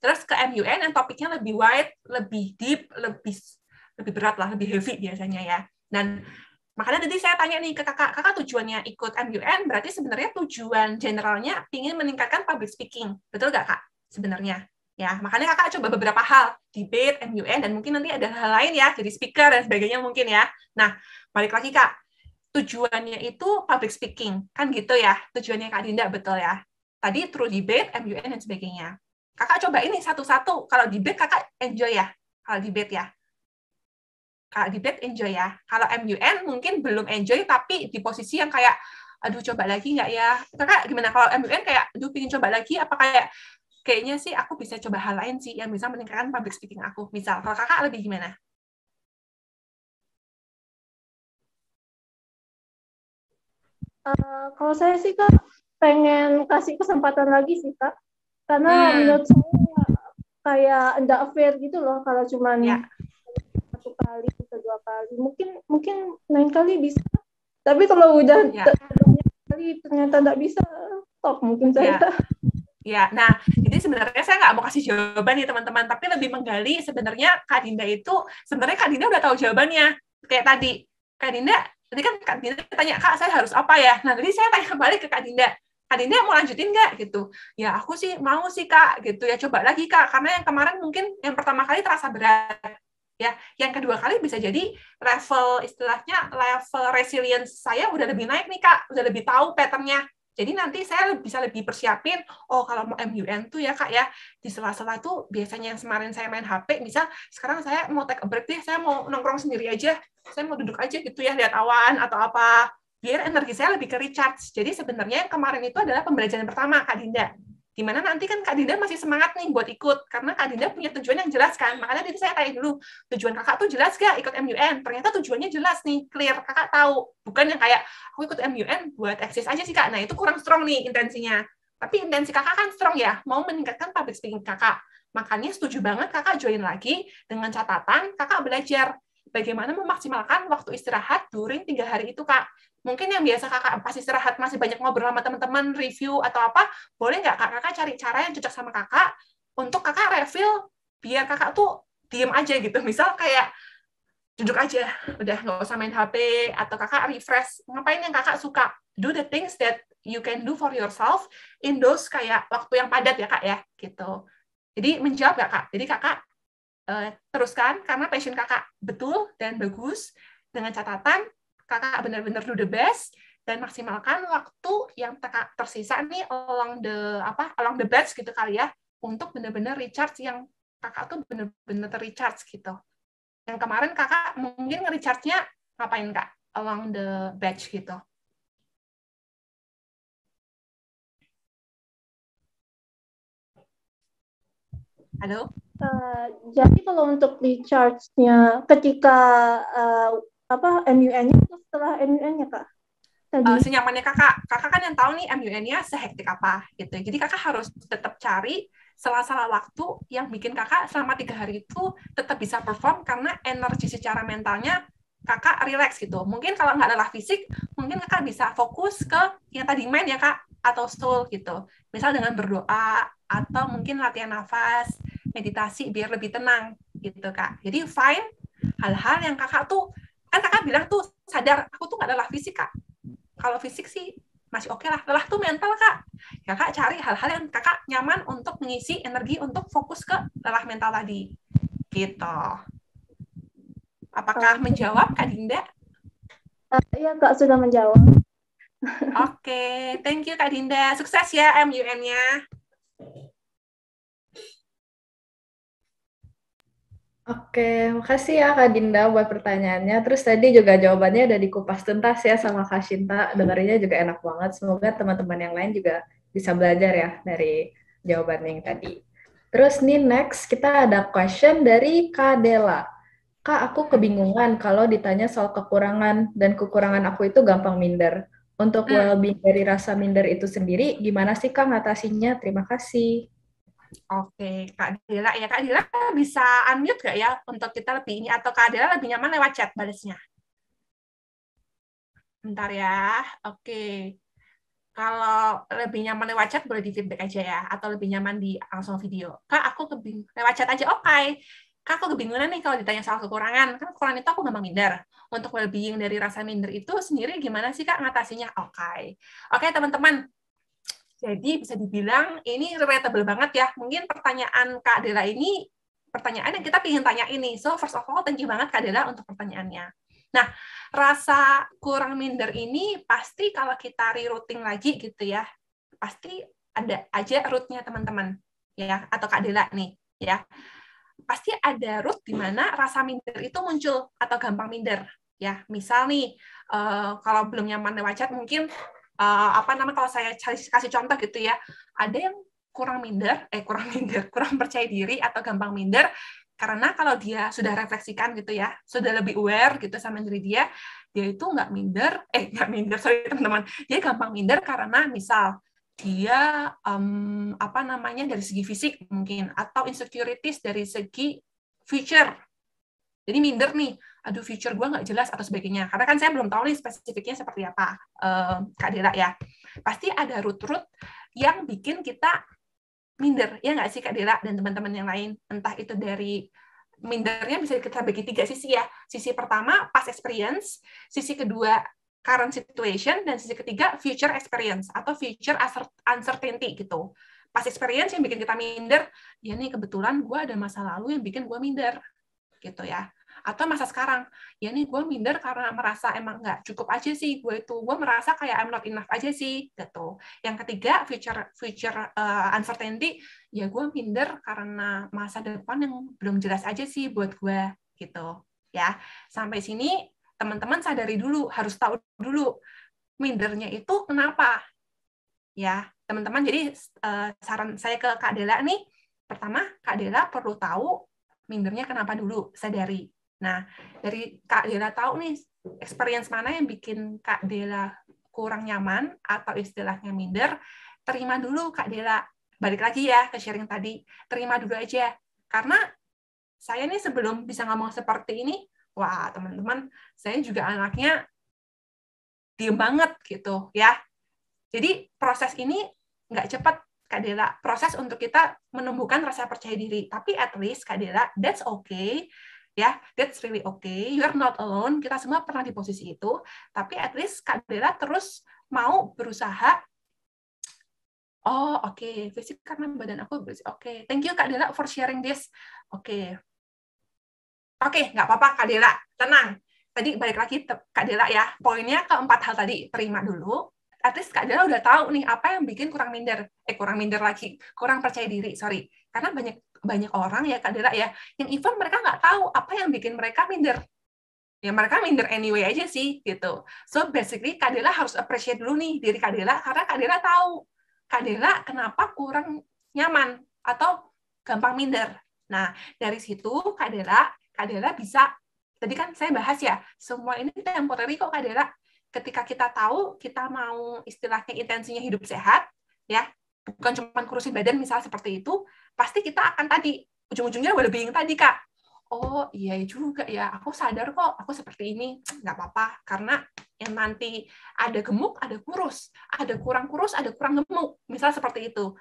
terus ke MUN yang topiknya lebih wide, lebih deep, lebih berat lah, lebih heavy biasanya ya. Dan makanya tadi saya tanya nih ke kakak tujuannya ikut MUN, berarti sebenarnya tujuan generalnya ingin meningkatkan public speaking. Betul nggak Kak? Sebenarnya. Ya, makanya kakak coba beberapa hal, debate, MUN, dan mungkin nanti ada hal lain ya, jadi speaker dan sebagainya mungkin ya. Nah, balik lagi Kak, tujuannya itu public speaking, kan gitu ya, tujuannya Kak Dinda, betul ya. Tadi through debate, MUN, dan sebagainya. Kakak coba ini satu-satu, kalau debate kakak enjoy ya, kalau debate ya. Kalau debate enjoy ya, kalau MUN mungkin belum enjoy, tapi di posisi yang kayak, aduh coba lagi nggak ya. Kakak gimana kalau MUN kayak, aduh pengen coba lagi, apa kayaknya sih aku bisa coba hal lain sih yang bisa meningkatkan public speaking aku. Misal, kalau kakak lebih gimana? Kalau saya sih Kak, pengen kasih kesempatan lagi sih Kak. Karena menurut saya kayak enggak fair gitu loh kalau cuman satu kali atau 2 kali. Mungkin 9 kali bisa. Tapi kalau udah banyak kali ternyata enggak bisa, stop mungkin saya. Ya, nah, jadi sebenarnya saya nggak mau kasih jawaban nih teman-teman, tapi lebih menggali sebenarnya Kak Dinda itu, sebenarnya Kak Dinda udah tahu jawabannya. Kayak tadi, Kak Dinda, tadi kan Kak Dinda tanya, Kak, saya harus apa ya? Nah, tadi saya tanya kembali ke Kak Dinda mau lanjutin nggak? Gitu. Ya, aku sih mau sih, Kak. Gitu ya, coba lagi, Kak. Karena yang kemarin mungkin yang pertama kali terasa berat. Ya, yang kedua kali bisa jadi istilahnya level resilience saya udah lebih naik nih, Kak. Udah lebih tahu pattern-nya. Jadi nanti saya bisa lebih persiapin, oh kalau mau MUN tuh ya Kak ya, di sela-sela tuh biasanya yang kemarin saya main HP, misal sekarang saya mau take a break deh, saya mau nongkrong sendiri aja, saya mau duduk aja gitu ya, lihat awan atau apa, biar energi saya lebih ke recharge. Jadi sebenarnya yang kemarin itu adalah pembelajaran pertama Kak Dinda. Dimana nanti kan Kak Dinda masih semangat nih buat ikut, karena Kak Dinda punya tujuan yang jelas kan, makanya tadi saya tanya dulu, tujuan kakak tuh jelas gak ikut MUN? Ternyata tujuannya jelas nih, clear, kakak tahu, bukan yang kayak, aku ikut MUN buat eksis aja sih Kak, nah itu kurang strong nih intensinya, tapi intensi kakak kan strong ya, mau meningkatkan public speaking kakak, makanya setuju banget kakak join lagi, dengan catatan kakak belajar, bagaimana memaksimalkan waktu istirahat during 3 hari itu Kak. Mungkin yang biasa kakak pas istirahat masih banyak ngobrol sama teman-teman, review atau apa, boleh nggak kakak cari cara yang cocok sama kakak untuk kakak refill biar kakak tuh diem aja gitu. Misal kayak duduk aja, udah nggak usah main HP, atau kakak refresh, ngapain yang kakak suka. Do the things that you can do for yourself in those kayak waktu yang padat ya Kak ya, gitu. Jadi menjawab nggak Kak? Jadi kakak teruskan, karena passion kakak betul dan bagus, dengan catatan kakak benar-benar do the best dan maksimalkan waktu yang tersisa nih along the batch gitu kali ya, untuk benar-benar recharge yang kakak tuh benar-benar recharge gitu. Yang kemarin kakak mungkin nge-recharge-nya ngapain Kak along the batch gitu? Halo? Jadi kalau untuk recharge-nya ketika MUN-nya atau setelah MUN-nya Kak? Senyamannya kakak kan yang tahu nih MUN-nya sehektik apa gitu. Jadi kakak harus tetap cari sela-sela waktu yang bikin kakak selama 3 hari itu tetap bisa perform karena energi secara mentalnya kakak relax gitu. Mungkin kalau nggak lelah fisik, mungkin kakak bisa fokus ke yang tadi main ya Kak, atau soul gitu. Misal dengan berdoa, atau mungkin latihan nafas, meditasi biar lebih tenang gitu Kak. Jadi find hal-hal yang kakak tuh, kan kakak bilang tuh sadar, aku tuh nggak lelah fisik Kak. Kalau fisik sih masih oke lah. Lelah tuh mental, Kak. Kakak cari hal-hal yang kakak nyaman untuk mengisi energi untuk fokus ke lelah mental tadi. Gitu. Apakah menjawab, Kak Dinda? Iya, Kak, sudah menjawab. Oke, thank you, Kak Dinda. Sukses ya MUN-nya. Oke, makasih ya Kak Dinda buat pertanyaannya. Terus tadi juga jawabannya udah dikupas tuntas ya sama Kak Shinta. Dengerinnya juga enak banget. Semoga teman-teman yang lain juga bisa belajar ya dari jawabannya yang tadi. Terus nih next kita ada question dari Kak Dela. Kak, aku kebingungan kalau ditanya soal kekurangan dan kekurangan aku itu gampang minder. Untuk well-being dari rasa minder itu sendiri, gimana sih Kak ngatasinya? Terima kasih. Oke, Kak Dela ya. Kak Dela bisa unmute nggak ya untuk kita lebih ini, atau Kak Dela lebih nyaman lewat chat balasnya? Bentar ya. Oke. Kalau lebih nyaman lewat chat boleh di feedback aja ya, atau lebih nyaman di langsung video. Kak, aku lewat chat aja, oke. Kak, aku kebingungan nih kalau ditanya soal kekurangan. Kan kekurangan itu aku gampang minder. Untuk well-being dari rasa minder itu sendiri gimana sih Kak ngatasinya? Oke. Oke, teman-teman. Jadi bisa dibilang ini relatable banget ya. Mungkin pertanyaan Kak Dela ini pertanyaan yang kita ingin tanya ini. So, first of all, thank you banget Kak Dela untuk pertanyaannya. Nah, rasa kurang minder ini pasti kalau kita rerouting lagi gitu ya, pasti ada aja root-nya teman-teman ya, atau Kak Dela nih ya. Pasti ada root di mana rasa minder itu muncul atau gampang minder ya. Misal nih kalau belum nyaman lewat chat mungkin kalau saya kasih contoh gitu ya, ada yang kurang percaya diri atau gampang minder karena kalau dia sudah refleksikan gitu ya, sudah lebih aware gitu sama diri dia itu nggak minder, sorry teman-teman, dia gampang minder karena misal dia dari segi fisik mungkin, atau insecurities dari segi future. Jadi minder nih, aduh future gue nggak jelas atau sebagainya. Karena kan saya belum tahu nih spesifiknya seperti apa, Kak Dela ya. Pasti ada root-root yang bikin kita minder, ya nggak sih Kak Dela dan teman-teman yang lain? Entah itu dari mindernya bisa kita bagi 3 sisi ya. Sisi pertama, past experience. Sisi kedua, current situation. Dan sisi ketiga, future experience atau future uncertainty gitu. Past experience yang bikin kita minder, ya nih kebetulan gue ada masa lalu yang bikin gue minder gitu ya. Atau masa sekarang, ya nih gue minder karena merasa emang nggak cukup aja sih gue merasa kayak I'm not enough aja sih gitu. Yang ketiga, future uncertainty, ya gue minder karena masa depan yang belum jelas aja sih buat gue gitu ya. Sampai sini teman-teman sadari dulu, harus tahu dulu mindernya itu kenapa ya teman-teman. Jadi saran saya ke Kak Dela nih, pertama Kak Dela perlu tahu mindernya kenapa dulu, sadari. Nah, dari Kak Dela tahu nih, experience mana yang bikin Kak Dela kurang nyaman atau istilahnya minder, terima dulu Kak Dela. Balik lagi ya ke sharing tadi, terima dulu aja. Karena saya nih sebelum bisa ngomong seperti ini, wah teman-teman, saya juga anaknya diem banget gitu ya. Jadi proses ini nggak cepat Kak Dela, proses untuk kita menumbuhkan rasa percaya diri. Tapi at least Kak Dela, that's okay. Ya, that's really okay. You are not alone. Kita semua pernah di posisi itu. Tapi at least Kak Dela terus mau berusaha. Oh, oke. Fisik karena badan aku bersih. Oke. Thank you Kak Dela for sharing this. Oke. Oke, nggak apa-apa Kak Dela. Tenang. Tadi balik lagi Kak Dela ya. Poinnya keempat hal tadi. Terima dulu. At least Kak Dela udah tahu nih apa yang bikin kurang percaya diri, sorry. Karena banyak orang ya Kak Dela ya, yang even mereka nggak tahu apa yang bikin mereka minder. Ya mereka minder anyway aja sih gitu. So basically Kak Dela harus appreciate dulu nih diri Kak Dela, karena Kak Dela tahu Kak Dela kenapa kurang nyaman atau gampang minder. Nah, dari situ Kak Dela bisa, tadi kan saya bahas ya, semua ini temporary kok Kak Dela. Ketika kita tahu kita mau istilahnya intensinya hidup sehat, ya bukan cuma kurusin badan misal seperti itu, pasti kita akan tadi ujung-ujungnya well-being tadi Kak. Oh iya juga ya, aku sadar kok aku seperti ini, nggak apa-apa, karena yang nanti ada gemuk, ada kurus, ada kurang kurus, ada kurang gemuk, misal seperti itu.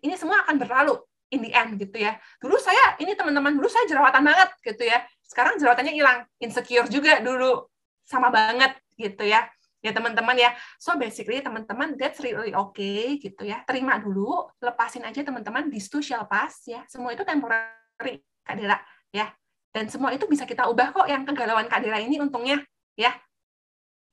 Ini semua akan berlalu in the end gitu ya. Dulu saya, ini teman-teman, dulu saya jerawatan banget gitu ya, sekarang jerawatannya hilang, insecure juga dulu, sama banget gitu ya teman-teman ya. So basically teman-teman, that's really okay gitu ya. Terima dulu, lepasin aja teman-teman, this too shall pass ya. Semua itu temporary Kak Dela ya. Dan semua itu bisa kita ubah kok, yang kegalauan Kak Dela ini untungnya ya.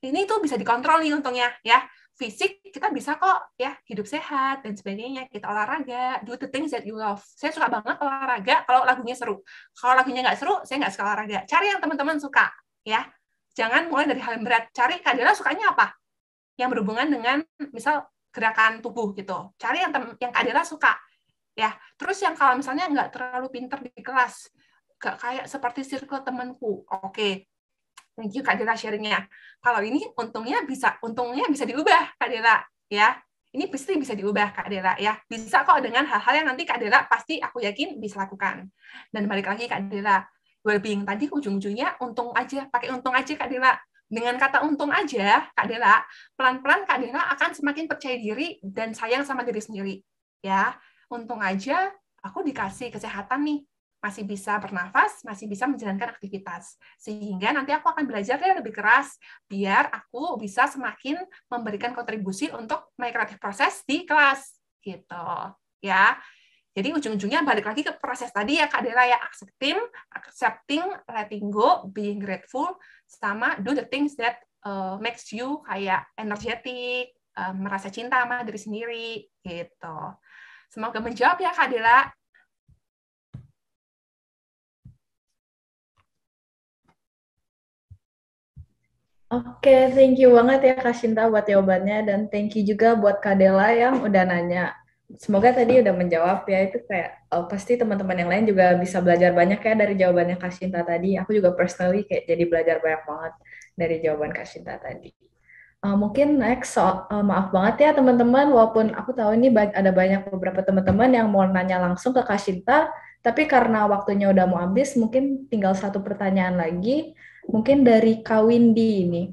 Ini tuh bisa dikontrol nih untungnya ya. Fisik kita bisa kok ya, hidup sehat dan sebagainya, kita olahraga, do the things that you love. Saya suka banget olahraga kalau lagunya seru. Kalau lagunya nggak seru, saya nggak suka olahraga. Cari yang teman-teman suka ya. Jangan mulai dari hal yang berat. Cari Kak Dela sukanya apa? Yang berhubungan dengan misal gerakan tubuh gitu. Cari yang Kak Dela suka. Ya. Terus yang kalau misalnya nggak terlalu pinter di kelas, nggak kayak seperti circle temanku. Oke. Thank you Kak Dela sharingnya. Kalau ini untungnya bisa diubah Kak Dela ya. Ini pasti bisa diubah, Kak Dela, ya. Bisa kok dengan hal-hal yang nanti Kak Dela pasti aku yakin bisa lakukan. Dan balik lagi, Kak Dela, well-being tadi ujung-ujungnya untung aja, pakai untung aja, Kak Dela. Dengan kata untung aja, Kak Dela, pelan-pelan Kak Dela akan semakin percaya diri dan sayang sama diri sendiri. Ya, untung aja aku dikasih kesehatan nih, masih bisa bernafas, masih bisa menjalankan aktivitas. Sehingga nanti aku akan belajar lebih keras, biar aku bisa semakin memberikan kontribusi untuk my creative process di kelas. Gitu. Ya. Jadi ujung-ujungnya balik lagi ke proses tadi ya, Kak Dela, ya. Accepting, letting go, being grateful, sama do the things that makes you kayak energetic, merasa cinta sama diri sendiri. Gitu. Semoga menjawab ya, Kak Dela. Oke, thank you banget ya Kak Shinta buat jawabannya, dan thank you juga buat Kak Dela yang udah nanya. Semoga tadi udah menjawab ya, itu kayak pasti teman-teman yang lain juga bisa belajar banyak ya dari jawabannya Kak Shinta tadi. Aku juga personally kayak jadi belajar banyak banget dari jawaban Kak Shinta tadi. Mungkin next, maaf banget ya teman-teman, walaupun aku tahu ini ada banyak beberapa teman-teman yang mau nanya langsung ke Kak Shinta, tapi karena waktunya udah mau habis, mungkin tinggal satu pertanyaan lagi. Mungkin dari Kak Windy ini.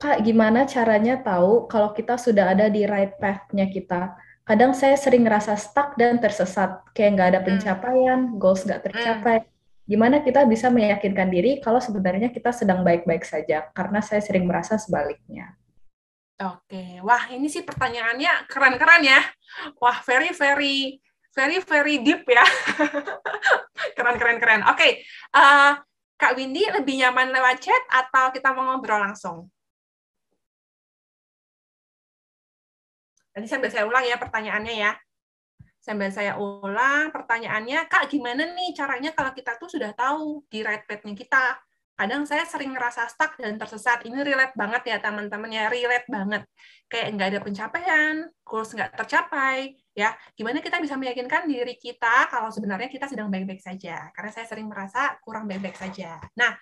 Kak, gimana caranya tahu kalau kita sudah ada di right path-nya kita? Kadang saya sering ngerasa stuck dan tersesat, kayak nggak ada pencapaian, goals nggak tercapai. Gimana kita bisa meyakinkan diri kalau sebenarnya kita sedang baik-baik saja? Karena saya sering merasa sebaliknya. Oke, wah ini sih pertanyaannya keren-keren ya. Wah, very deep ya. Keren. Oke, Kak Windy lebih nyaman lewat chat atau kita mau ngobrol langsung? Tadi sambil saya ulang ya pertanyaannya ya. Sambil saya ulang pertanyaannya, Kak, gimana nih caranya kalau kita tuh sudah tahu di right path-nya kita? Kadang saya sering ngerasa stuck dan tersesat. Ini relate banget ya teman-teman ya, relate banget. Kayak nggak ada pencapaian, goals nggak tercapai. Ya, gimana kita bisa meyakinkan diri kita kalau sebenarnya kita sedang baik-baik saja? Karena saya sering merasa kurang baik-baik saja. Nah,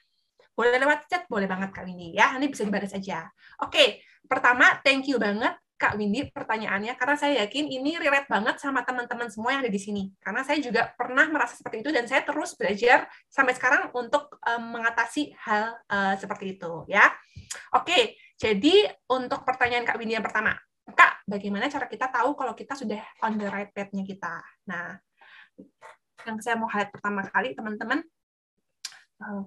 boleh lewat chat, boleh banget Kak Windy ya. Nanti bisa dibalas saja. Oke, pertama thank you banget Kak Windy pertanyaannya, karena saya yakin ini relate banget sama teman-teman semua yang ada di sini. Karena saya juga pernah merasa seperti itu dan saya terus belajar sampai sekarang untuk mengatasi hal seperti itu ya. Oke, jadi untuk pertanyaan Kak Windy yang pertama, Kak, bagaimana cara kita tahu kalau kita sudah on the right path-nya kita? Nah, yang saya mau highlight pertama kali teman-teman,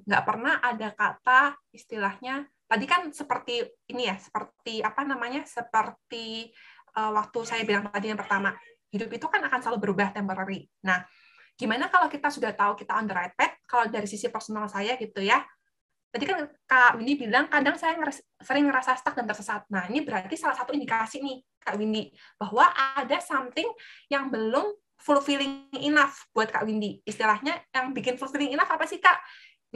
nggak pernah ada kata istilahnya tadi kan seperti ini ya, seperti apa namanya, seperti waktu saya bilang tadi yang pertama, hidup itu kan akan selalu berubah temporary. Nah, gimana kalau kita sudah tahu kita on the right path? Kalau dari sisi personal saya gitu ya, tadi kan Kak Windy bilang kadang saya sering ngerasa stuck dan tersesat. Nah, ini berarti salah satu indikasi nih Kak Windy bahwa ada something yang belum fulfilling enough buat Kak Windy. Istilahnya yang bikin fulfilling enough apa sih Kak?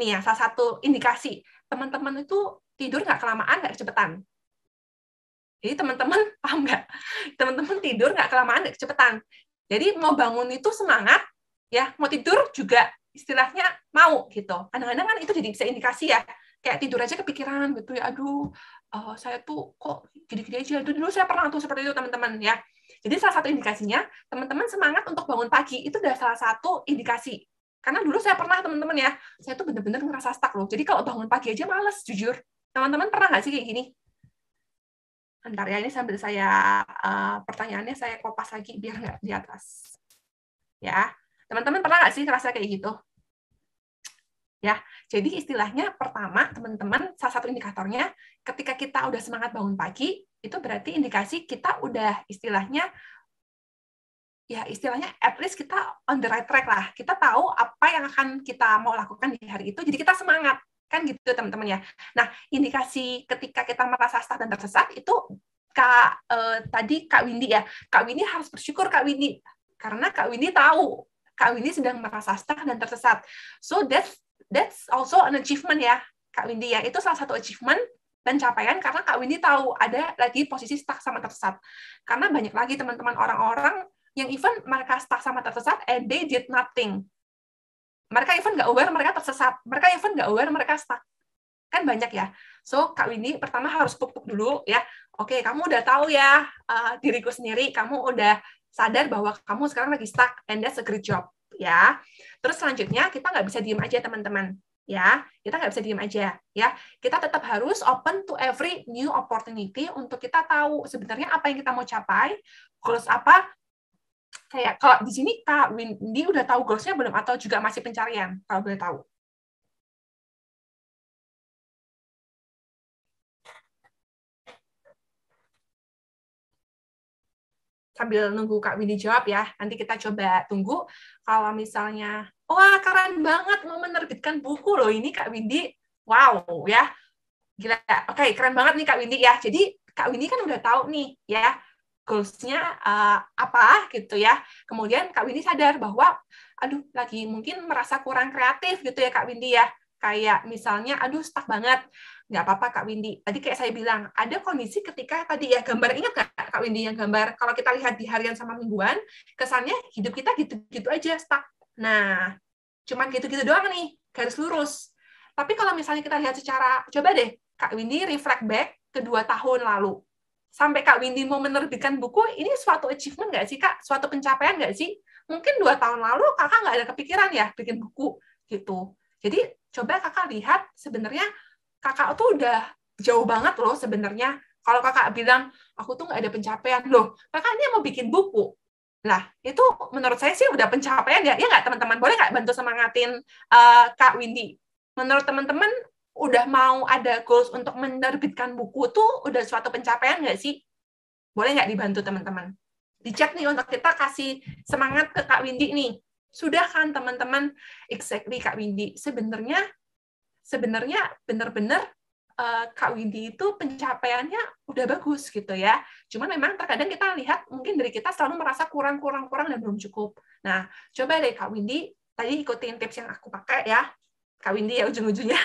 Nih ya, salah satu indikasi. Teman-teman itu tidur nggak kelamaan, nggak kecepatan. Jadi teman-teman, paham nggak? Teman-teman tidur nggak kelamaan, nggak kecepatan. Jadi mau bangun itu semangat, ya mau tidur juga istilahnya mau gitu. Kadang-kadang kan itu jadi bisa indikasi ya. Kayak tidur aja kepikiran gitu ya, aduh, saya tuh kok gini-gini aja. Dulu saya pernah tuh seperti itu teman-teman ya. Jadi salah satu indikasinya, teman-teman semangat untuk bangun pagi, itu udah salah satu indikasi. Karena dulu saya pernah teman-teman ya, saya tuh bener-bener ngerasa stuck loh. Jadi kalau bangun pagi aja males, jujur. Teman-teman pernah nggak sih kayak gini? Bentar ya, ini sambil saya pertanyaannya saya kopas lagi biar nggak di atas. Ya, teman-teman pernah nggak sih ngerasa kayak gitu? Ya, jadi istilahnya pertama teman-teman salah satu indikatornya ketika kita udah semangat bangun pagi itu berarti indikasi kita udah istilahnya at least kita on the right track lah. Kita tahu apa yang akan kita mau lakukan di hari itu, jadi kita semangat. Kan gitu, teman-teman ya. Nah, indikasi ketika kita merasa stuck dan tersesat, itu tadi Kak Windy ya. Kak Windy harus bersyukur, Kak Windy. Karena Kak Windy tahu, Kak Windy sedang merasa stuck dan tersesat. So, that's also an achievement ya, Kak Windy ya. Itu salah satu achievement dan capaian karena Kak Windy tahu ada lagi posisi stuck sama tersesat. Karena banyak lagi teman-teman orang-orang yang even mereka stuck sama tersesat and they did nothing. Mereka even nggak aware mereka tersesat. Mereka even nggak aware mereka stuck. Kan banyak ya. So, Kak Windy pertama harus pupuk dulu ya. Oke, kamu udah tahu ya diriku sendiri, kamu udah sadar bahwa kamu sekarang lagi stuck, and that's a great job ya. Terus selanjutnya kita nggak bisa diem aja teman-teman ya. Kita nggak bisa diem aja ya. Kita tetap harus open to every new opportunity untuk kita tahu sebenarnya apa yang kita mau capai, goals apa. Kayak kalau di sini Kak Windy udah tahu goals-nya belum atau juga masih pencarian kalau boleh tahu? Sambil nunggu Kak Windy jawab ya, nanti kita coba tunggu. Kalau misalnya, wah keren banget mau menerbitkan buku loh ini Kak Windy, wow ya, gila. Oke, keren banget nih Kak Windy ya. Jadi Kak Windy kan udah tahu nih ya goals-nya apa gitu ya. Kemudian Kak Windy sadar bahwa, aduh lagi mungkin merasa kurang kreatif gitu ya Kak Windy ya. Kayak misalnya, aduh stuck banget. Nggak apa-apa Kak Windy. Tadi kayak saya bilang, ada kondisi ketika tadi ya gambar, ingat nggak Kak Windy yang gambar, kalau kita lihat di harian sama mingguan, kesannya hidup kita gitu-gitu aja, stuck. Nah, cuman gitu-gitu doang nih, garis lurus. Tapi kalau misalnya kita lihat secara, coba deh Kak Windy reflect back ke 2 tahun lalu. Sampai Kak Windy mau menerbitkan buku, ini suatu achievement nggak sih Kak? Suatu pencapaian nggak sih? Mungkin 2 tahun lalu Kakak nggak ada kepikiran ya bikin buku gitu. Jadi coba Kakak lihat sebenarnya Kakak tuh udah jauh banget loh sebenarnya. Kalau Kakak bilang, aku tuh nggak ada pencapaian loh. Kakak ini mau bikin buku. Nah, itu menurut saya sih udah pencapaian ya. Ya nggak teman-teman? Boleh nggak bantu semangatin Kak Windy? Menurut teman-teman, udah mau ada goals untuk menerbitkan buku tuh udah suatu pencapaian nggak sih? Boleh nggak dibantu teman-teman? Di chat nih untuk kita kasih semangat ke Kak Windy nih. Sudah kan teman-teman? Exactly Kak Windy. Sebenarnya benar-benar Kak Windy itu pencapaiannya udah bagus gitu ya. Cuman memang terkadang kita lihat mungkin dari kita selalu merasa kurang dan belum cukup. Nah, coba deh Kak Windy tadi ikutin tips yang aku pakai ya. Kak Windy ya ujung-ujungnya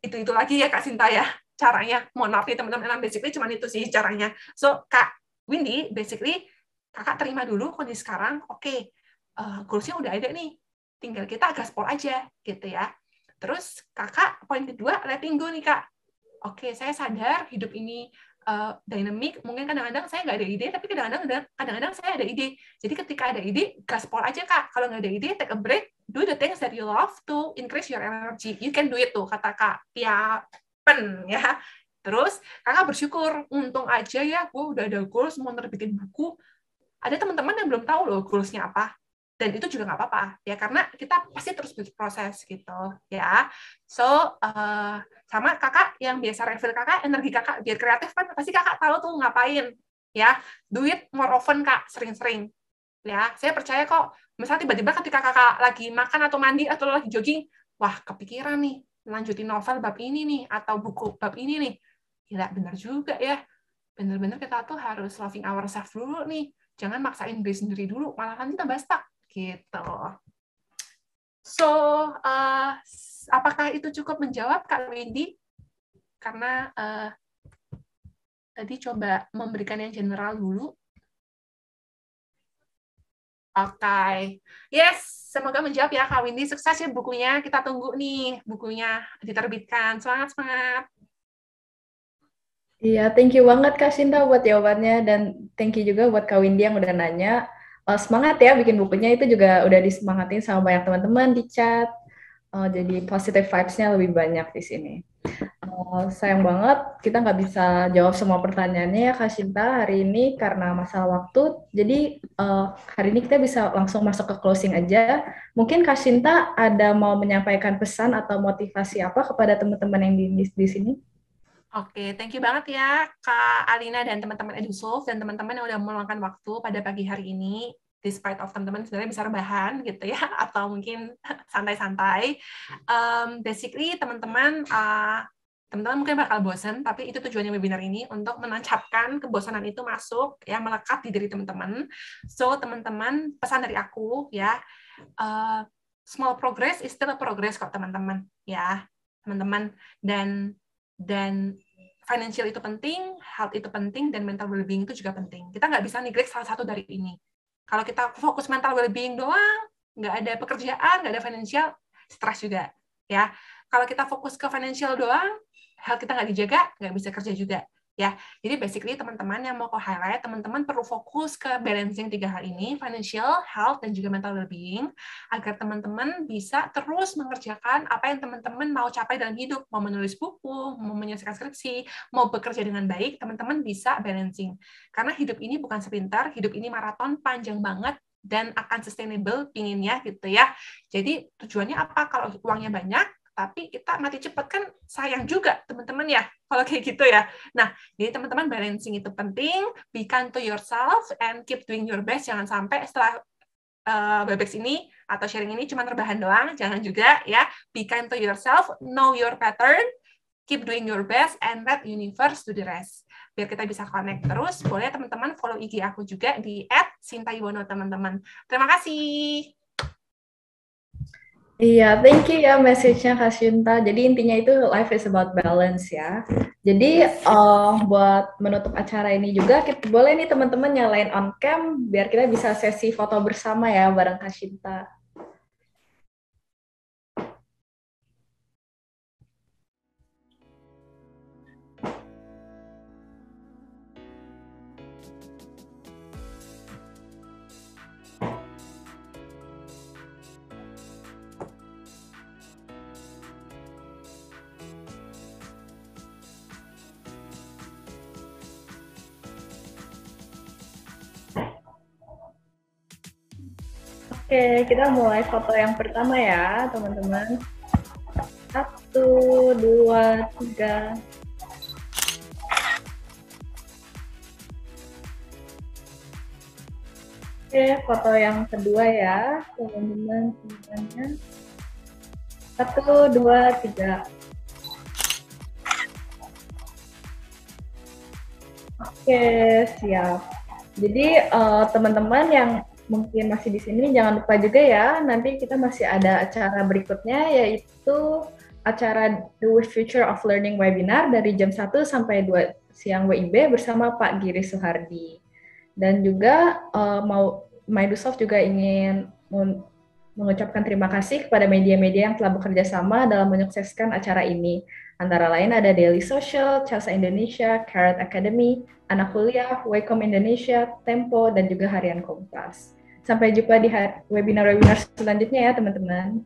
itu lagi ya Kak Sinta ya caranya. Mohon maaf nih teman-teman, basically cuma itu sih caranya. So Kak Windy basically Kakak terima dulu kondisi sekarang. Oke, goals-nya udah ada nih. Tinggal kita gaspol aja gitu ya. Terus Kakak, poin kedua, letting go nih Kak. Oke, saya sadar hidup ini dynamic, mungkin kadang-kadang saya nggak ada ide, tapi kadang-kadang saya ada ide. Jadi ketika ada ide, gaspol aja Kak. Kalau nggak ada ide, take a break, do the things that you love to increase your energy. You can do it tuh, kata Kak Tia Pen ya. Terus Kakak bersyukur, untung aja ya, gue udah ada goals, mau nerbitin buku. Ada teman-teman yang belum tahu loh goals-nya apa. Dan itu juga nggak apa-apa ya, karena kita pasti terus berproses gitu ya. So sama Kakak yang biasa refill Kakak, energi Kakak biar kreatif kan pasti Kakak tahu tuh ngapain ya. Do it more often Kak, sering-sering ya. Saya percaya kok, misalnya tiba-tiba ketika Kakak lagi makan atau mandi atau lagi jogging, wah kepikiran nih lanjutin novel bab ini nih atau buku bab ini nih. Gila, bener juga ya. Bener-bener kita tuh harus loving ourselves dulu nih. Jangan maksain diri sendiri dulu, malah nanti tambah stuck gitu. So, apakah itu cukup menjawab Kak Windy? Karena tadi coba memberikan yang general dulu. Oke. Yes, semoga menjawab ya Kak Windy. Sukses ya bukunya. Kita tunggu nih bukunya diterbitkan. Semangat. Iya, thank you banget Kak Sinta buat jawabannya, dan thank you juga buat Kak Windy yang udah nanya. Semangat ya bikin bukunya, itu juga udah disemangatin sama banyak teman-teman di chat. Jadi positive vibes-nya lebih banyak di sini. Sayang banget kita nggak bisa jawab semua pertanyaannya ya Kak Sinta hari ini karena masalah waktu. Jadi hari ini kita bisa langsung masuk ke closing aja. Mungkin Kak Sinta ada mau menyampaikan pesan atau motivasi apa kepada teman-teman yang di sini? Oke, thank you banget ya Kak Alina dan teman-teman EduSolve dan teman-teman yang udah meluangkan waktu pada pagi hari ini, despite of teman-teman sebenarnya bisa rebahan gitu ya, atau mungkin santai-santai. Basically teman-teman mungkin bakal bosan, tapi itu tujuannya webinar ini untuk menancapkan kebosanan itu masuk ya, melekat di diri teman-teman. So teman-teman, pesan dari aku ya, small progress is still a progress kok teman-teman ya, teman-teman. Dan financial itu penting, health itu penting, dan mental well-being itu juga penting. Kita nggak bisa neglect salah satu dari ini. Kalau kita fokus mental well-being doang, nggak ada pekerjaan, nggak ada financial, stres juga. ya. Kalau kita fokus ke financial doang, health kita nggak dijaga, nggak bisa kerja juga. Ya, jadi basically teman-teman yang mau ke highlight, teman-teman perlu fokus ke balancing 3 hal ini, financial, health, dan juga mental well-being, agar teman-teman bisa terus mengerjakan apa yang teman-teman mau capai dalam hidup, mau menulis buku, mau menyelesaikan skripsi, mau bekerja dengan baik, teman-teman bisa balancing. Karena hidup ini bukan sprinter, hidup ini maraton panjang banget, dan akan sustainable pinginnya gitu ya. Jadi tujuannya apa? Kalau uangnya banyak, tapi kita mati cepat kan sayang juga teman-teman ya kalau kayak gitu ya. Nah, jadi teman-teman balancing itu penting, be kind to yourself and keep doing your best. Jangan sampai setelah Webex ini atau sharing ini cuma rebahan doang, jangan juga ya. Be kind to yourself, know your pattern, keep doing your best and let universe do the rest. Biar kita bisa connect terus, boleh teman-teman follow IG aku juga di @sintayuwono teman-teman. Terima kasih. Iya, thank you ya message-nya Kak Shinta. Jadi intinya itu life is about balance ya. Jadi buat menutup acara ini juga, kita boleh nih teman-teman nyalain on cam biar kita bisa sesi foto bersama ya bareng Kak Shinta. Oke, kita mulai foto yang pertama ya, teman-teman. 1, 2, 3. Oke, foto yang kedua ya, teman-teman semuanya. 1, 2, 3. Oke, siap. Jadi teman-teman yang mungkin masih di sini, jangan lupa juga ya, nanti kita masih ada acara berikutnya, yaitu acara The Future of Learning webinar dari jam 1 sampai 2 siang WIB bersama Pak Giri Suhardi. Dan juga Microsoft juga ingin mengucapkan terima kasih kepada media-media yang telah bekerja sama dalam menyukseskan acara ini. Antara lain ada Daily Social, CASA Indonesia, Carrot Academy, Anak Kuliah, Wacom Indonesia, Tempo, dan juga Harian Kompas. Sampai jumpa di webinar-webinar selanjutnya ya teman-teman.